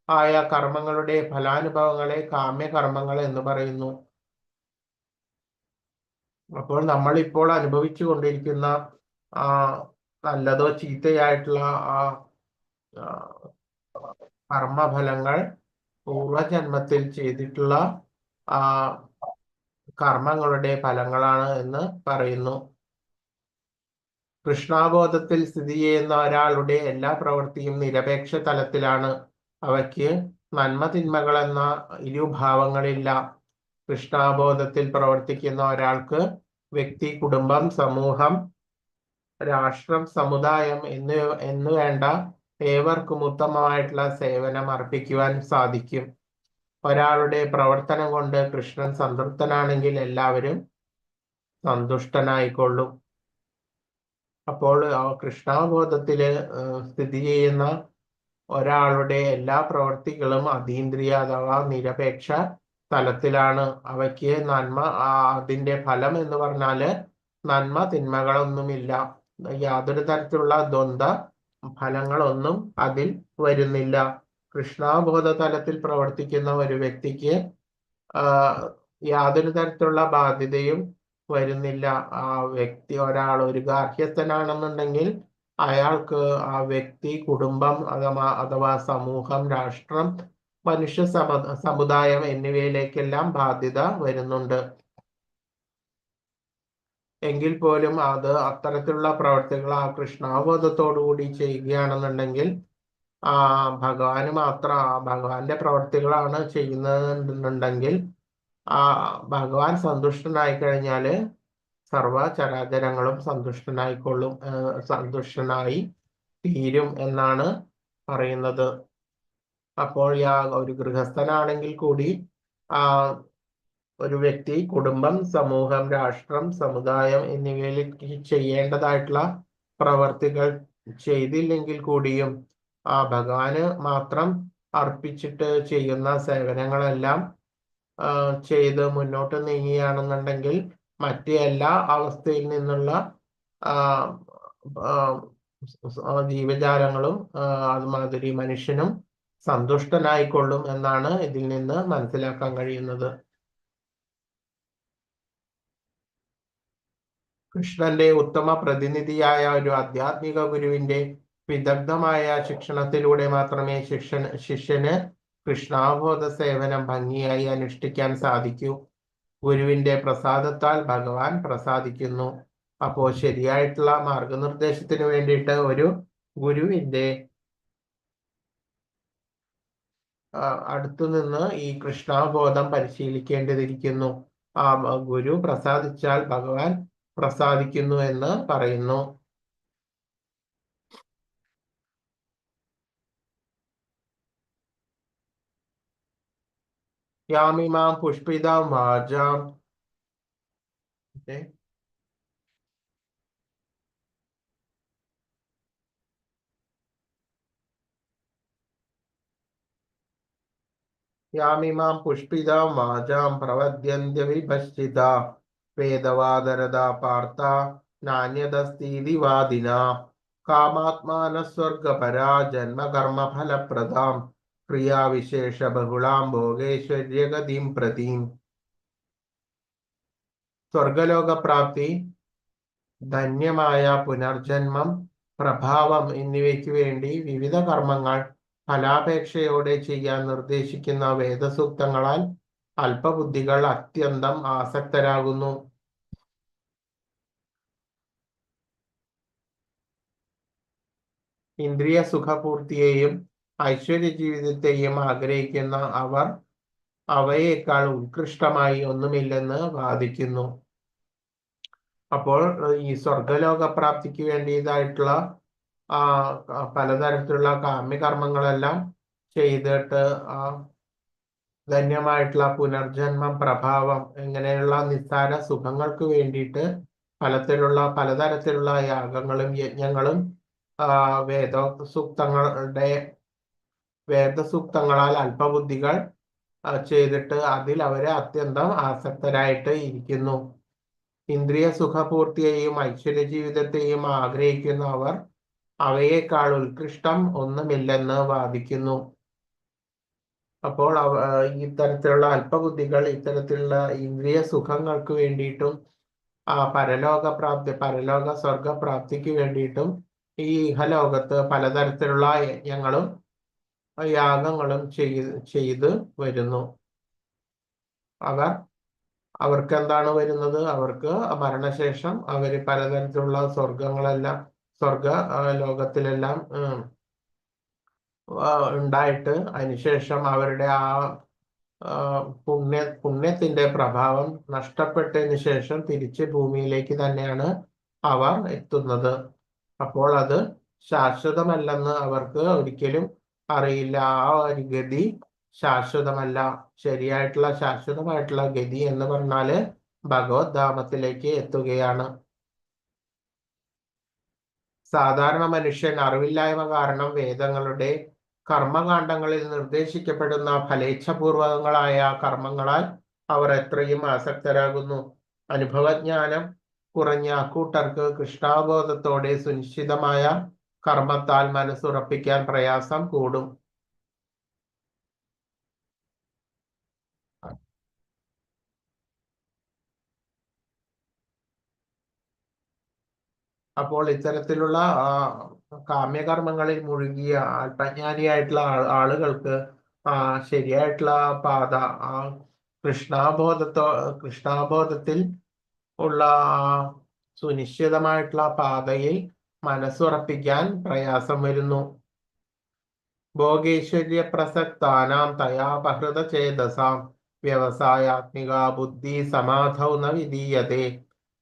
ആയ കർമ്മങ്ങളുടെ ഫലാനുഭവങ്ങളെ കാമ്യകർമ്മങ്ങൾ എന്ന് പറയുന്നു. അപ്പോൾ നമ്മൾ ഇപ്പോൾ അനുഭവിച്ചു കൊണ്ടിരിക്കുന്ന നല്ലതോ ചീത്തയായിട്ടുള്ള ആ കർമ്മഫലങ്ങൾ പൂർവജന്മത്തിൽ ചെയ്തിട്ടുള്ള കർമ്മങ്ങളുടെ ഫലങ്ങളാണ് എന്ന് പറയുന്നു. കൃഷ്ണാബോധത്തിൽ സ്ഥിതി ചെയ്യുന്ന ഒരാളുടെ എല്ലാ പ്രവൃത്തിയും നിരപേക്ഷ തലത്തിലാണ്. അവയ്ക്ക് നന്മ തിന്മകൾ എന്ന ഇരുഭാവങ്ങളില്ല. കൃഷ്ണാബോധത്തിൽ പ്രവർത്തിക്കുന്ന ഒരാൾക്ക് വ്യക്തി, കുടുംബം, സമൂഹം, രാഷ്ട്രം, സമുദായം എന്നു വേണ്ട ഏവർക്കും ഉത്തമമായിട്ടുള്ള സേവനം അർപ്പിക്കുവാൻ സാധിക്കും. ഒരാളുടെ പ്രവർത്തനം കൊണ്ട് കൃഷ്ണൻ സംതൃപ്തനാണെങ്കിൽ എല്ലാവരും സന്തുഷ്ടനായിക്കൊള്ളും. അപ്പോൾ കൃഷ്ണാബോധത്തില് സ്ഥിതി ചെയ്യുന്ന ഒരാളുടെ എല്ലാ പ്രവൃത്തികളും അതീന്ദ്രിയ അഥവാ നിരപേക്ഷ തലത്തിലാണ്. അവയ്ക്ക് അതിന്റെ ഫലം എന്ന് പറഞ്ഞാല് നന്മ തിന്മകളൊന്നുമില്ല. യാതൊരു തരത്തിലുള്ള ദ്വന്ദ്വ ഫലങ്ങളൊന്നും അതിൽ വരുന്നില്ല. കൃഷ്ണാബോധ തലത്തിൽ പ്രവർത്തിക്കുന്ന ഒരു വ്യക്തിക്ക് യാതൊരു തരത്തിലുള്ള ബാധ്യതയും വരുന്നില്ല. ആ വ്യക്തി ഒരു ഗാർഹ്യസ്ഥനാണെന്നുണ്ടെങ്കിൽ അയാൾക്ക് ആ വ്യക്തി, കുടുംബം അഥവാ സമൂഹം, രാഷ്ട്രം, മനുഷ്യ സമുദായം എന്നിവയിലേക്കെല്ലാം ബാധ്യത വരുന്നുണ്ട്. എങ്കിൽ പോലും അത് അത്തരത്തിലുള്ള പ്രവർത്തികൾ ആ കൃഷ്ണാബോധത്തോടുകൂടി ചെയ്യുകയാണെന്നുണ്ടെങ്കിൽ ഭഗവാന്റെ പ്രവർത്തികളാണ് ചെയ്യുന്നതെന്നുണ്ടെങ്കിൽ ഭഗവാൻ സന്തുഷ്ടനായി കഴിഞ്ഞാല് സർവ ചരാചരങ്ങളും സന്തുഷ്ടനായി തീരും എന്നാണ് പറയുന്നത്. അപ്പോൾ ഒരു ഗൃഹസ്ഥനാണെങ്കിൽ കൂടി ഒരു വ്യക്തി, കുടുംബം, സമൂഹം, രാഷ്ട്രം, സമുദായം എന്നിവയിലേക്ക് ചെയ്യേണ്ടതായിട്ടുള്ള പ്രവർത്തികൾ ചെയ്തില്ലെങ്കിൽ കൂടിയും ഭഗവാന് മാത്രം അർപ്പിച്ചിട്ട് ചെയ്യുന്ന സേവനങ്ങളെല്ലാം ചെയ്ത് മുന്നോട്ട് നീങ്ങുകയാണെന്നുണ്ടെങ്കിൽ മറ്റ് എല്ലാ അവസ്ഥയിൽ നിന്നുള്ള ജീവജാലങ്ങളും അതുമാതിരി മനുഷ്യനും സന്തുഷ്ടനായിക്കൊള്ളും എന്നാണ് ഇതിൽ നിന്ന് മനസ്സിലാക്കാൻ കഴിയുന്നത്. കൃഷ്ണന്റെ ഉത്തമ പ്രതിനിധിയായ ഒരു ആധ്യാത്മിക ഗുരുവിന്റെ വിദഗ്ധമായ ശിക്ഷണത്തിലൂടെ മാത്രമേ ശിഷ്യന് കൃഷ്ണാബോധ സേവനം ഭംഗിയായി അനുഷ്ഠിക്കാൻ സാധിക്കൂ. ഗുരുവിന്റെ പ്രസാദത്താൽ ഭഗവാൻ പ്രസാദിക്കുന്നു. അപ്പോൾ ശരിയായിട്ടുള്ള മാർഗനിർദ്ദേശത്തിന് വേണ്ടിയിട്ട് ഒരു ഗുരുവിന്റെ അടുത്തു നിന്ന് ഈ കൃഷ്ണാബോധം പരിശീലിക്കേണ്ടതിരിക്കുന്നു. ഗുരു പ്രസാദിച്ചാൽ ഭഗവാൻ പ്രസാദിക്കുന്നു എന്ന് പറയുന്നു. യാമിമാം പുഷ്പിതാം വാചാം. യാമിമാം പുഷ്പിതാം വാചാം പ്രവദ്യന്ത്യ വിഭശ്ചിതാ വേദവാദരതാ പാർത്ത നാന്യതസ്തീതി വാദിന കാമാത്മാനസ്വർഗപരാ ജന്മകർമ്മഫലപ്രദാം ക്രിയാവിശേഷ ബഹുളാം ഭോഗേശ്വര്യഗതിം പ്രതീം. സ്വർഗലോകപ്രാപ്തി, ധന്യമായ പുനർജന്മം, പ്രഭാവം എന്നിവയ്ക്ക് വേണ്ടി വിവിധ കർമ്മങ്ങൾ ഫലാപേക്ഷയോടെ ചെയ്യാൻ നിർദ്ദേശിക്കുന്ന വേദസൂക്തങ്ങളാൽ അല്പബുദ്ധികൾ അത്യന്തം ആസക്തരാകുന്നു. ഇന്ദ്രിയ സുഖപൂർത്തിയെയും ഐശ്വര്യ ജീവിതത്തെയും ആഗ്രഹിക്കുന്ന അവർ അവയേക്കാൾ ഉത്കൃഷ്ടമായി ഒന്നുമില്ലെന്ന് വാദിക്കുന്നു. അപ്പോൾ ഈ സ്വർഗലോകപ്രാപ്തിക്ക് വേണ്ടിയതായിട്ടുള്ള പലതരത്തിലുള്ള കാമ്യകർമ്മങ്ങളെല്ലാം ചെയ്തിട്ട് ധന്യമായിട്ടുള്ള പുനർജന്മം, പ്രഭാവം ഇങ്ങനെയുള്ള നിസ്സാര സുഖങ്ങൾക്ക് വേണ്ടിയിട്ട് പലതരത്തിലുള്ള യാഗങ്ങളും യജ്ഞങ്ങളും വേദസൂക്തങ്ങളാൽ അല്പബുദ്ധികൾ ചെയ്തിട്ട് അതിൽ അവരെ അത്യന്തം ആസക്തരായിട്ട് ഇരിക്കുന്നു. ഇന്ദ്രിയ സുഖപൂർത്തിയെയും ഐശ്വര്യ ജീവിതത്തെയും ആഗ്രഹിക്കുന്ന അവർ അവയേക്കാൾ ഉത്കൃഷ്ടം ഒന്നുമില്ലെന്ന് വാദിക്കുന്നു. അപ്പോൾ ഇത്തരത്തിലുള്ള അല്പബുദ്ധികൾ ഇത്തരത്തിലുള്ള ഇന്ദ്രിയ സുഖങ്ങൾക്ക് വേണ്ടിയിട്ടും പരലോക സ്വർഗപ്രാപ്തിക്ക് വേണ്ടിയിട്ടും ഈ ഇഹലോകത്ത് പലതരത്തിലുള്ള യജ്ഞങ്ങളും യാഗങ്ങളും ചെയ്ത് വരുന്നു. അവർക്ക് എന്താണ് വരുന്നത്? അവർക്ക് മരണശേഷം അവര് പലതരത്തിലുള്ള സ്വർഗ ലോകത്തിലെല്ലാം ഉണ്ടായിട്ട് അതിനുശേഷം അവരുടെ പുണ്യത്തിന്റെ പ്രഭാവം നഷ്ടപ്പെട്ടതിന് ശേഷം തിരിച്ച് ഭൂമിയിലേക്ക് തന്നെയാണ് അവർ എത്തുന്നത്. അപ്പോൾ അത് ശാശ്വതമല്ലെന്ന് അവർക്ക് ഒരിക്കലും അറിയില്ല. ആ ഒരു ഗതി ശാശ്വതമല്ല. ശാശ്വതമായിട്ടുള്ള ഗതി എന്ന് പറഞ്ഞാല് ഭഗവത് ധാമത്തിലേക്ക് എത്തുകയാണ്. സാധാരണ മനുഷ്യൻ അറിവില്ലായ്മ കാരണം വേദങ്ങളുടെ കർമ്മകാണ്ഡങ്ങളിൽ നിർദ്ദേശിക്കപ്പെടുന്ന ഫലേച്ഛപൂർവകങ്ങളായ കർമ്മങ്ങളാൽ അവർ എത്രയും ആസക്തരാകുന്നു. അനുഭവജ്ഞാനം കുറഞ്ഞ അക്കൂട്ടർക്ക് കൃഷ്ണാബോധത്തോടെ സുനിശ്ചിതമായ കർമ്മത്താൽ മനസ്സുറപ്പിക്കാൻ പ്രയാസം കൂടും. അപ്പോൾ ഇത്തരത്തിലുള്ള കാമ്യകർമ്മങ്ങളിൽ മുഴുകിയ അല്പജ്ഞാനിയായിട്ടുള്ള ആളുകൾക്ക് ശരിയായിട്ടുള്ള പാത കൃഷ്ണാബോധത്തിൽ ഉള്ള സുനിശ്ചിതമായിട്ടുള്ള പാതയിൽ മനസ്സുറപ്പിക്കാൻ പ്രയാസം വരുന്നു. ഭോഗേശ്വര്യ പ്രസക്താനാം തയാപഹൃത ചേതസാം വ്യവസായാത്മിക ബുദ്ധി സമാധൗ ന വിധീയതേ.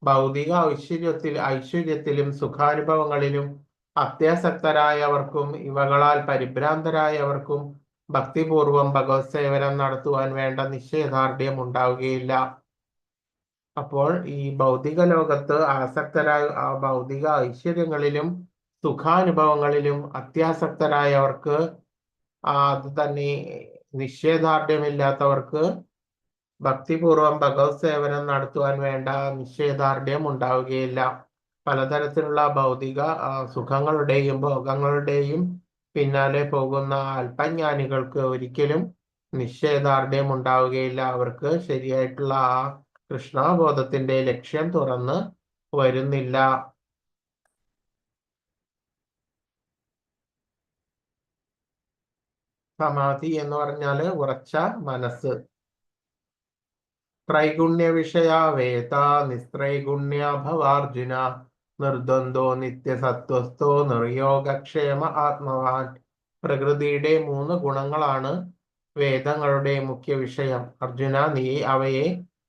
ഭൗതിക ഐശ്വര്യത്തിലും സുഖാനുഭവങ്ങളിലും അത്യാസക്തരായവർക്കും ഇവകളാൽ പരിഭ്രാന്തരായവർക്കും ഭക്തിപൂർവം ഭഗവത് സേവനം നടത്തുവാൻ വേണ്ട നിശ്ചയദാർഢ്യം ഉണ്ടാവുകയില്ല. അപ്പോൾ ഈ ഭൗതിക ലോകത്ത് ഭൗതിക ഐശ്വര്യങ്ങളിലും സുഖാനുഭവങ്ങളിലും അത്യാസക്തരായവർക്ക് അത് തന്നെ നിശ്ചയദാർഢ്യമില്ലാത്തവർക്ക് ഭക്തിപൂർവം ഭഗവത് സേവനം നടത്തുവാൻ വേണ്ട നിശ്ചയദാർഢ്യം ഉണ്ടാവുകയില്ല. പലതരത്തിലുള്ള ഭൗതിക സുഖങ്ങളുടെയും ഭോഗങ്ങളുടെയും പിന്നാലെ പോകുന്ന അല്പജ്ഞാനികൾക്ക് ഒരിക്കലും നിശ്ചയദാർഢ്യം ഉണ്ടാവുകയില്ല. അവർക്ക് ശരിയായിട്ടുള്ള കൃഷ്ണബോധത്തിന്റെ ലക്ഷ്യം തുറന്ന് വരുന്നില്ല. സമാധി എന്ന് പറഞ്ഞാല് ഉറച്ച മനസ്സ്. ത്രൈഗുണ്യ വിഷയ വേദ നിസ്ത്രൈഗുണ്യ ഭവാർജുന നിർദ്വന്ദ്വോ നിത്യസത്വസ്ഥോ നിർയോഗക്ഷേമ ആത്മവാൻ. പ്രകൃതിയുടെ 3 ഗുണങ്ങളാണ് വേദങ്ങളുടെ മുഖ്യ വിഷയം. അർജുന, നീ അവയെ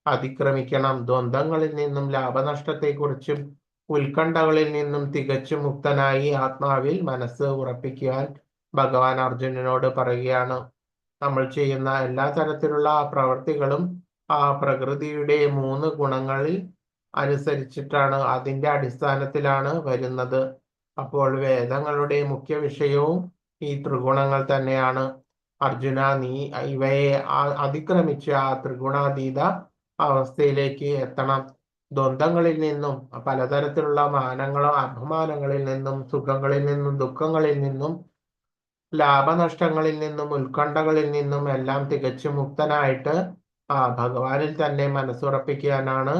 അതിക്രമിക്കണം. ദ്വന്ദ്ങ്ങളിൽ നിന്നും ലാഭനഷ്ടത്തെക്കുറിച്ചും ഉത്കണ്ഠകളിൽ നിന്നും തികച്ചും മുക്തനായി ആത്മാവിൽ മനസ്സ് ഉറപ്പിക്കുവാൻ ഭഗവാൻ അർജുനനോട് പറയുകയാണ്. നമ്മൾ ചെയ്യുന്ന എല്ലാ തരത്തിലുള്ള പ്രവൃത്തികളും ആ പ്രകൃതിയുടെ 3 ഗുണങ്ങളിൽ അനുസരിച്ചിട്ടാണ്, അതിന്റെ അടിസ്ഥാനത്തിലാണ് വരുന്നത്. അപ്പോൾ വേദങ്ങളുടെ മുഖ്യ വിഷയവും ഈ ത്രിഗുണങ്ങൾ തന്നെയാണ്. അർജുന, നീ ഇവയെ അതിക്രമിച്ച് ആ ത്രിഗുണാതീത അവസ്ഥയിലേക്ക് എത്തണം. ദ്വന്ദ്ങ്ങളിൽ നിന്നും, പലതരത്തിലുള്ള മാനങ്ങളോ അപമാനങ്ങളിൽ നിന്നും, സുഖങ്ങളിൽ നിന്നും ദുഃഖങ്ങളിൽ നിന്നും, ലാഭനഷ്ടങ്ങളിൽ നിന്നും ഉത്കണ്ഠകളിൽ നിന്നും എല്ലാം തികച്ചും മുക്തനായിട്ട് ഭഗവാനിൽ തന്നെ മനസ്സുറപ്പിക്കാനാണ്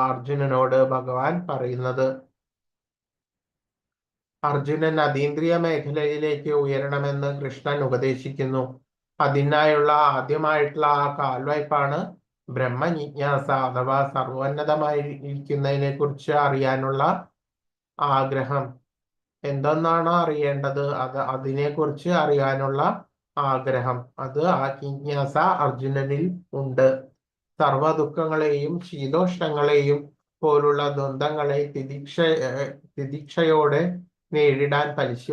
അർജുനനോട് ഭഗവാൻ പറയുന്നത്. അർജുനൻ അതീന്ദ്രിയ മേഖലയിലേക്ക് ഉയരണമെന്ന് കൃഷ്ണൻ ഉപദേശിക്കുന്നു. അതിനായുള്ള ആദ്യമായിട്ടുള്ള ആ കാൽവായ്പാണ് ബ്രഹ്മജിജ്ഞാസ, അഥവാ സർവോന്നതമായിരിക്കുന്നതിനെ കുറിച്ച് അറിയാനുള്ള ആഗ്രഹം. എന്തെന്നാണോ അറിയേണ്ടത് അതിനെക്കുറിച്ച് അറിയാനുള്ള ആഗ്രഹം, അത് ആ ജിജ്ഞാസ അർജുനനിൽ ഉണ്ട്. സർവ ദുഃഖങ്ങളെയും ശീതോഷ്ണങ്ങളെയും പോലുള്ള ദ്വന്ദ്ങ്ങളെ തിദീക്ഷയോടെ നേരിടാൻ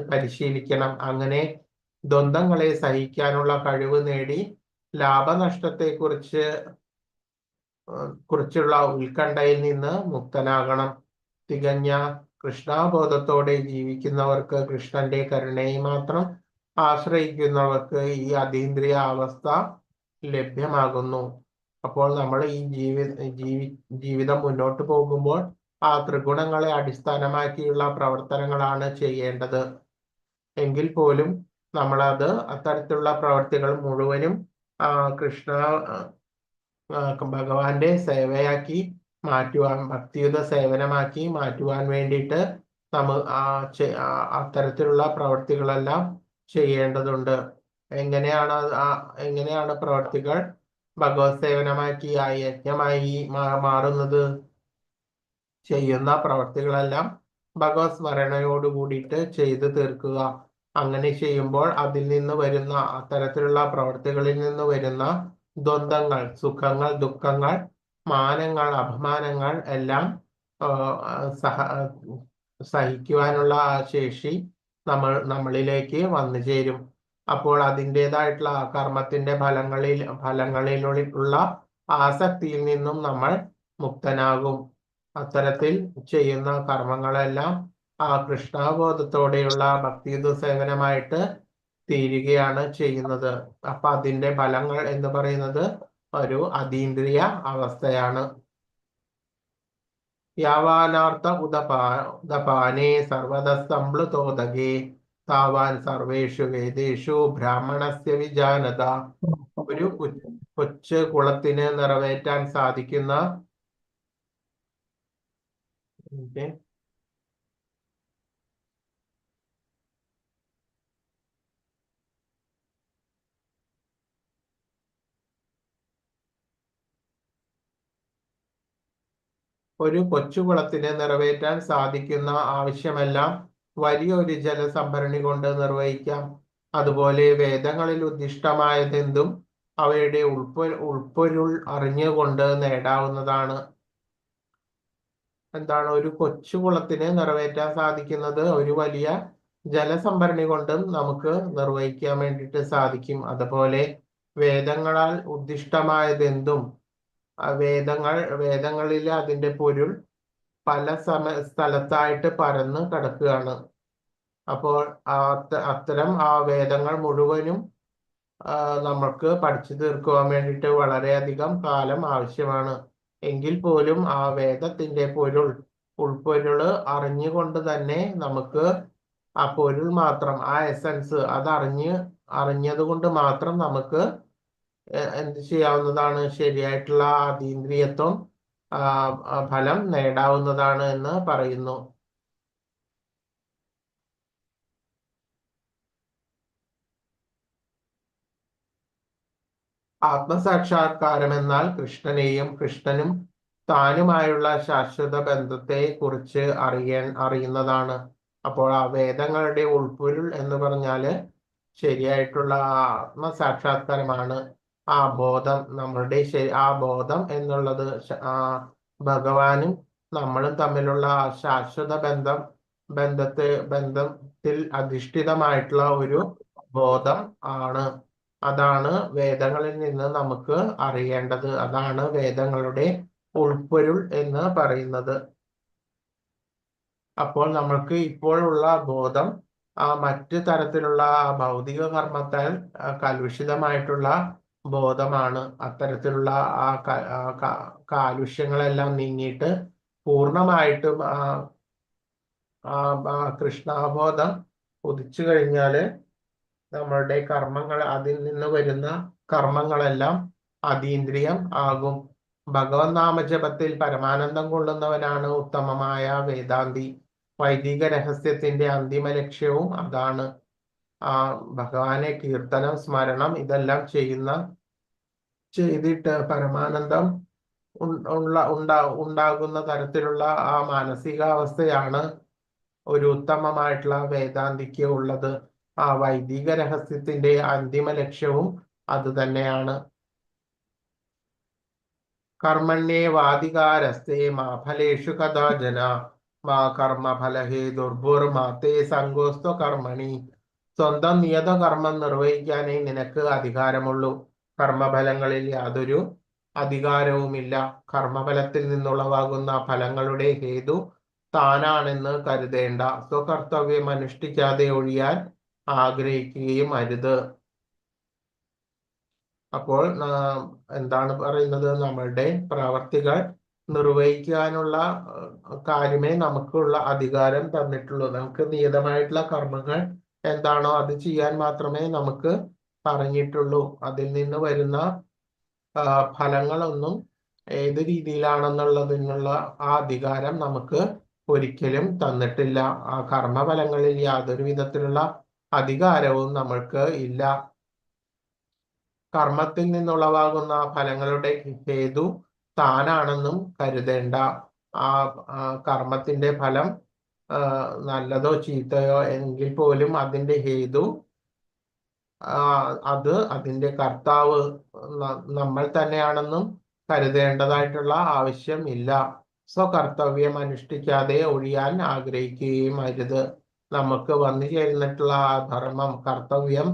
പരിശീലിക്കണം. അങ്ങനെ ദ്വന്ദ്ങ്ങളെ സഹിക്കാനുള്ള കഴിവ് നേടി കുറിച്ചുള്ള ഉത്കണ്ഠയിൽ നിന്ന് മുക്തനാകണം. തികഞ്ഞ കൃഷ്ണബോധത്തോടെ ജീവിക്കുന്നവർക്ക്, കൃഷ്ണന്റെ കരുണയെ മാത്രം ആശ്രയിക്കുന്നവർക്ക് ഈ അതീന്ദ്രിയ അവസ്ഥ ലഭ്യമാകുന്നു. അപ്പോൾ നമ്മൾ ഈ ജീവിതം മുന്നോട്ട് പോകുമ്പോൾ ആ ത്രിഗുണങ്ങളെ അടിസ്ഥാനമാക്കിയുള്ള പ്രവർത്തനങ്ങളാണ് ചെയ്യേണ്ടത്. എങ്കിൽ പോലും നമ്മളത് അത്തരത്തിലുള്ള പ്രവർത്തികൾ മുഴുവനും ഭഗവാന്റെ സേവയാക്കി മാറ്റുവാൻ, ഭക്തിയുത സേവനമാക്കി മാറ്റുവാൻ വേണ്ടിയിട്ട് അത്തരത്തിലുള്ള പ്രവർത്തികളെല്ലാം ചെയ്യേണ്ടതുണ്ട്. എങ്ങനെയാണ് പ്രവർത്തികൾ ഭഗവത് സേവനമാക്കി യജ്ഞമായി മാറുന്നത്? ചെയ്യുന്ന പ്രവർത്തികളെല്ലാം ഭഗവത് സ്മരണയോട് കൂടിയിട്ട് ചെയ്തു തീർക്കുക. അങ്ങനെ ചെയ്യുമ്പോൾ അതിൽ നിന്ന് വരുന്ന, അത്തരത്തിലുള്ള പ്രവർത്തികളിൽ നിന്ന് വരുന്ന ദ്വന്ദ്ങ്ങൾ, സുഖങ്ങൾ, ദുഃഖങ്ങൾ, മാനങ്ങൾ, അപമാനങ്ങൾ എല്ലാം സഹിക്കുവാനുള്ള ആ ശേഷി നമ്മളിലേക്ക് വന്നു ചേരും. അപ്പോൾ അതിൻ്റെതായിട്ടുള്ള കർമ്മത്തിന്റെ ഫലങ്ങളിലുള്ള ആസക്തിയിൽ നിന്നും നമ്മൾ മുക്തനാകും. അത്തരത്തിൽ ചെയ്യുന്ന കർമ്മങ്ങളെല്ലാം ആ കൃഷ്ണബോധത്തോടെയുള്ള ഭക്തിയുത സേവനമായിട്ട് തീരുകയാണ് ചെയ്യുന്നത്. അപ്പൊ അതിന്റെ ഫലങ്ങൾ എന്ന് പറയുന്നത് ഒരു അതീന്ദ്രിയ അവസ്ഥയാണ്. യാവാനാർത്ഥ ഉദപാനേ സർവത സംപ്ലുതോദകേ താവാൻ സർവേഷു വേദേഷു ബ്രാഹ്മണസ്യ വിജാനത. ഒരു കൊച്ചു കുളത്തിന് നിറവേറ്റാൻ സാധിക്കുന്ന നിറവേറ്റാൻ സാധിക്കുന്ന ആവശ്യമെല്ലാം വലിയൊരു ജലസംഭരണി കൊണ്ട് നിർവഹിക്കാം. അതുപോലെ വേദങ്ങളിൽ ഉദ്ദിഷ്ടമായതെന്തും അവയുടെ ഉൾപ്പൊരുൾ അറിഞ്ഞുകൊണ്ട് നേടാവുന്നതാണ്. എന്താണ് ഒരു കൊച്ചുകുളത്തിന് നിറവേറ്റാൻ സാധിക്കുന്നത്? ഒരു വലിയ ജലസംഭരണി കൊണ്ടും നമുക്ക് നിർവഹിക്കാൻ വേണ്ടിയിട്ട് സാധിക്കും. അതുപോലെ വേദങ്ങളാൽ ഉദ്ദിഷ്ടമായതെന്തും, വേദങ്ങളിൽ അതിന്റെ പൊരുൾ പല സ്ഥലത്തായിട്ട് പരന്ന് കിടക്കുകയാണ്. അപ്പോൾ അത്തരം ആ വേദങ്ങൾ മുഴുവനും നമുക്ക് പഠിച്ചു തീർക്കുവാൻ വേണ്ടിയിട്ട് വളരെയധികം കാലം ആവശ്യമാണ്. എങ്കിൽ പോലും ആ വേദത്തിന്റെ ഉൾപ്പൊരുള് അറിഞ്ഞുകൊണ്ട് തന്നെ നമുക്ക് ആ പൊരുൾ മാത്രം, ആ എസൻസ് അറിഞ്ഞത് കൊണ്ട് മാത്രം നമുക്ക് എന്ത് ചെയ്യാവുന്നതാണ്? ശരിയായിട്ടുള്ള അതീന്ദ്രിയത്വം ഫലം നേടാവുന്നതാണ് എന്ന് പറയുന്നു. ആത്മസാക്ഷാത്കാരം എന്നാൽ കൃഷ്ണനും താനുമായുള്ള ശാശ്വത ബന്ധത്തെ കുറിച്ച് അറിയുന്നതാണ്. അപ്പോൾ ആ വേദങ്ങളുടെ ഉൾപ്പൊരുൾ എന്ന് പറഞ്ഞാല് ശരിയായിട്ടുള്ള ആത്മസാക്ഷാത്കാരമാണ്. ആ ബോധം നമ്മളുടെ ആ ബോധം എന്നുള്ളത് ഭഗവാനും നമ്മളും തമ്മിലുള്ള ശാശ്വത ബന്ധത്തിൽ അധിഷ്ഠിതമായിട്ടുള്ള ഒരു ബോധം ആണ്. അതാണ് വേദങ്ങളിൽ നിന്ന് നമുക്ക് അറിയേണ്ടത്. അതാണ് വേദങ്ങളുടെ ഉൾപ്പൊരുൾ എന്ന് പറയുന്നത്. അപ്പോൾ നമ്മൾക്ക് ഇപ്പോഴുള്ള ബോധം മറ്റു തരത്തിലുള്ള ഭൗതിക കർമ്മത്താൽ കലുഷിതമായിട്ടുള്ള ബോധമാണ്. അത്തരത്തിലുള്ള കാലുഷ്യങ്ങളെല്ലാം നീങ്ങിയിട്ട് പൂർണ്ണമായിട്ടും കൃഷ്ണാബോധം ഉദിച്ചു കഴിഞ്ഞാല് നമ്മളുടെ കർമ്മങ്ങൾ, അതിൽ നിന്ന് വരുന്ന കർമ്മങ്ങളെല്ലാം അതീന്ദ്രിയം ആകും. ഭഗവത് നാമജപത്തിൽ പരമാനന്ദം കൊള്ളുന്നവനാണ് ഉത്തമമായ വേദാന്തി. വൈദിക രഹസ്യത്തിന്റെ അന്തിമ ലക്ഷ്യവും അതാണ്. ഭഗവാനെ കീർത്തനം, സ്മരണം ഇതെല്ലാം ചെയ്തിട്ട് പരമാനന്ദം ഉണ്ടാകുന്ന തരത്തിലുള്ള ആ മാനസികാവസ്ഥയാണ് ഒരു ഉത്തമമായിട്ടുള്ള വേദാന്തിക്ക് ഉള്ളത്. ആ വൈദിക രഹസ്യത്തിന്റെ അന്തിമ ലക്ഷ്യവും അത് തന്നെയാണ്. കർമ്മണ്യേ വാദികാരസ്തേ മാ ഫലേഷു കഥാചന മാ കർമ്മഫലഹേ ദുർഭുർമാത്തേ സങ്കോസ്ത്വ കർമ്മണി. സ്വന്തം നിയത കർമ്മം നിർവഹിക്കാനേ നിനക്ക് അധികാരമുള്ളൂ. കർമ്മഫലങ്ങളിൽ യാതൊരു അധികാരവുമില്ല. കർമ്മഫലത്തിൽ നിന്നുളവാകുന്ന ഫലങ്ങളുടെ ഹേതു താനാണെന്ന് കരുതേണ്ട. സ്വകർത്തവ്യം അനുഷ്ഠിക്കാതെ ഒഴിയാൻ ആഗ്രഹിക്കുകയും അരുത്. അപ്പോൾ എന്താണ് പറയുന്നത്? നമ്മളുടെ പ്രവർത്തികൾ നിർവഹിക്കാനുള്ള കാര്യമേ നമുക്കുള്ള അധികാരം തന്നിട്ടുള്ളൂ. നമുക്ക് നിയതമായിട്ടുള്ള കർമ്മങ്ങൾ എന്താണോ അത് ചെയ്യാൻ മാത്രമേ നമുക്ക് പറഞ്ഞിട്ടുള്ളൂ. അതിൽ നിന്ന് വരുന്ന ഫലങ്ങളൊന്നും ഏത് രീതിയിലാണെന്നുള്ളതിനുള്ള ആ അധികാരം നമുക്ക് ഒരിക്കലും തന്നിട്ടില്ല. ആ കർമ്മഫലങ്ങളിൽ യാതൊരു വിധത്തിലുള്ള അധികാരവും നമ്മൾക്ക് ഇല്ല. കർമ്മത്തിൽ നിന്നുളവാകുന്ന ഫലങ്ങളുടെ ഹേതു താനാണെന്നും കരുതേണ്ട. ആ കർമ്മത്തിന്റെ ഫലം നല്ലതോ ചീത്തയോ എങ്കിൽ പോലും അതിന്റെ ഹേതു, അതിന്റെ കർത്താവ് നമ്മൾ തന്നെയാണെന്നും കരുതേണ്ടതായിട്ടുള്ള ആവശ്യം ഇല്ല. സ്വകർത്തവ്യം അനുഷ്ഠിക്കാതെ ഒഴിയാൻ ആഗ്രഹിക്കുകയും അരുത്. നമുക്ക് വന്നു ചേർന്നിട്ടുള്ള ആ ധർമ്മം, കർത്തവ്യം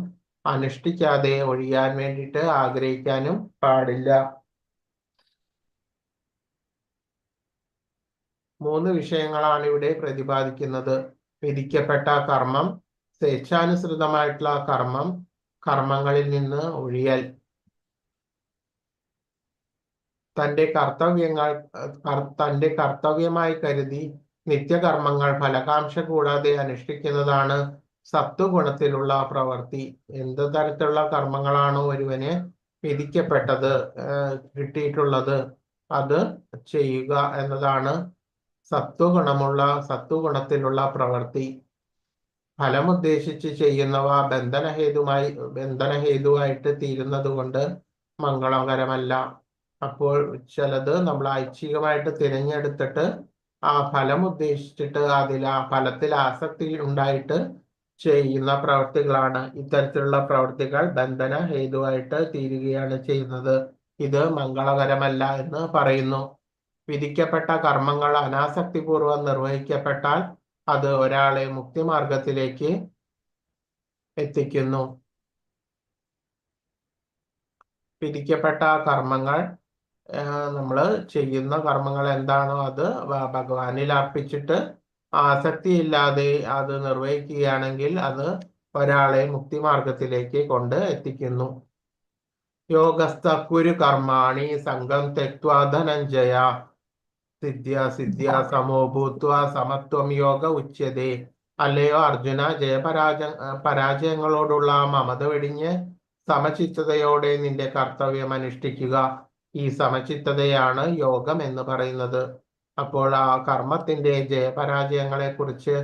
അനുഷ്ഠിക്കാതെ ഒഴിയാൻ വേണ്ടിയിട്ട് ആഗ്രഹിക്കാനും പാടില്ല. 3 വിഷയങ്ങളാണ് ഇവിടെ പ്രതിപാദിക്കുന്നത്. വിധിക്കപ്പെട്ട കർമ്മം, സ്വേച്ഛാനുസൃതമായിട്ടുള്ള കർമ്മം, കർമ്മങ്ങളിൽ നിന്ന് ഒഴിയൽ. തന്റെ കർത്തവ്യമായി കരുതി നിത്യകർമ്മങ്ങൾ ഫലകാംക്ഷ കൂടാതെ അനുഷ്ഠിക്കുന്നതാണ് സത്വഗുണത്തിലുള്ള പ്രവൃത്തി. എന്ത് തരത്തിലുള്ള കർമ്മങ്ങളാണോ ഒരുവന് വിധിക്കപ്പെട്ടത്, കിട്ടിയിട്ടുള്ളത്, അത് ചെയ്യുക എന്നതാണ് സത്വഗുണത്തിലുള്ള പ്രവൃത്തി. ഫലമുദ്ദേശിച്ച് ചെയ്യുന്നവ ബന്ധനഹേതുവായിട്ട് തീരുന്നത് കൊണ്ട് മംഗളകരമല്ല. അപ്പോൾ ചിലത് നമ്മൾ ഐച്ഛികമായിട്ട് തിരഞ്ഞെടുത്തിട്ട് ആ ഫലം ഉദ്ദേശിച്ചിട്ട് ഫലത്തിൽ ആസക്തി ഉണ്ടായിട്ട് ചെയ്യുന്ന പ്രവൃത്തികളാണ്. ഇത്തരത്തിലുള്ള പ്രവൃത്തികൾ ബന്ധന ഹേതുവായിട്ട് തീരുകയാണ് ചെയ്യുന്നത്. ഇത് മംഗളകരമല്ല എന്ന് പറയുന്നു. വിധിക്കപ്പെട്ട കർമ്മങ്ങൾ അനാസക്തിപൂർവം നിർവഹിക്കപ്പെട്ടാൽ അത് ഒരാളെ മുക്തിമാർഗത്തിലേക്ക് എത്തിക്കുന്നു. വിധിക്കപ്പെട്ട കർമ്മങ്ങൾ, നമ്മൾ ചെയ്യുന്ന കർമ്മങ്ങൾ എന്താണോ അത് ഭഗവാനിൽ അർപ്പിച്ചിട്ട് ആസക്തിയില്ലാതെ അത് നിർവഹിക്കുകയാണെങ്കിൽ അത് ഒരാളെ മുക്തിമാർഗത്തിലേക്ക് കൊണ്ട് എത്തിക്കുന്നു. യോഗസ്ഥ കുരു കർമാണി സംഘം തെക്വാ ധനഞ്ജയ സിദ്ധ്യ സമോ ഭൂത്വ സമത്വം യോഗ ഉച്യതേ. അല്ലയോ അർജുന, പരാജയങ്ങളോടുള്ള മമത വെടിഞ്ഞ് സമചിത്തതയോടെ നിന്റെ കർത്തവ്യം അനുഷ്ഠിക്കുക. ഈ സമചിത്തതയാണ് യോഗം എന്ന് പറയുന്നത്. അപ്പോൾ ആ കർമ്മത്തിന്റെ ജയപരാജയങ്ങളെ കുറിച്ച്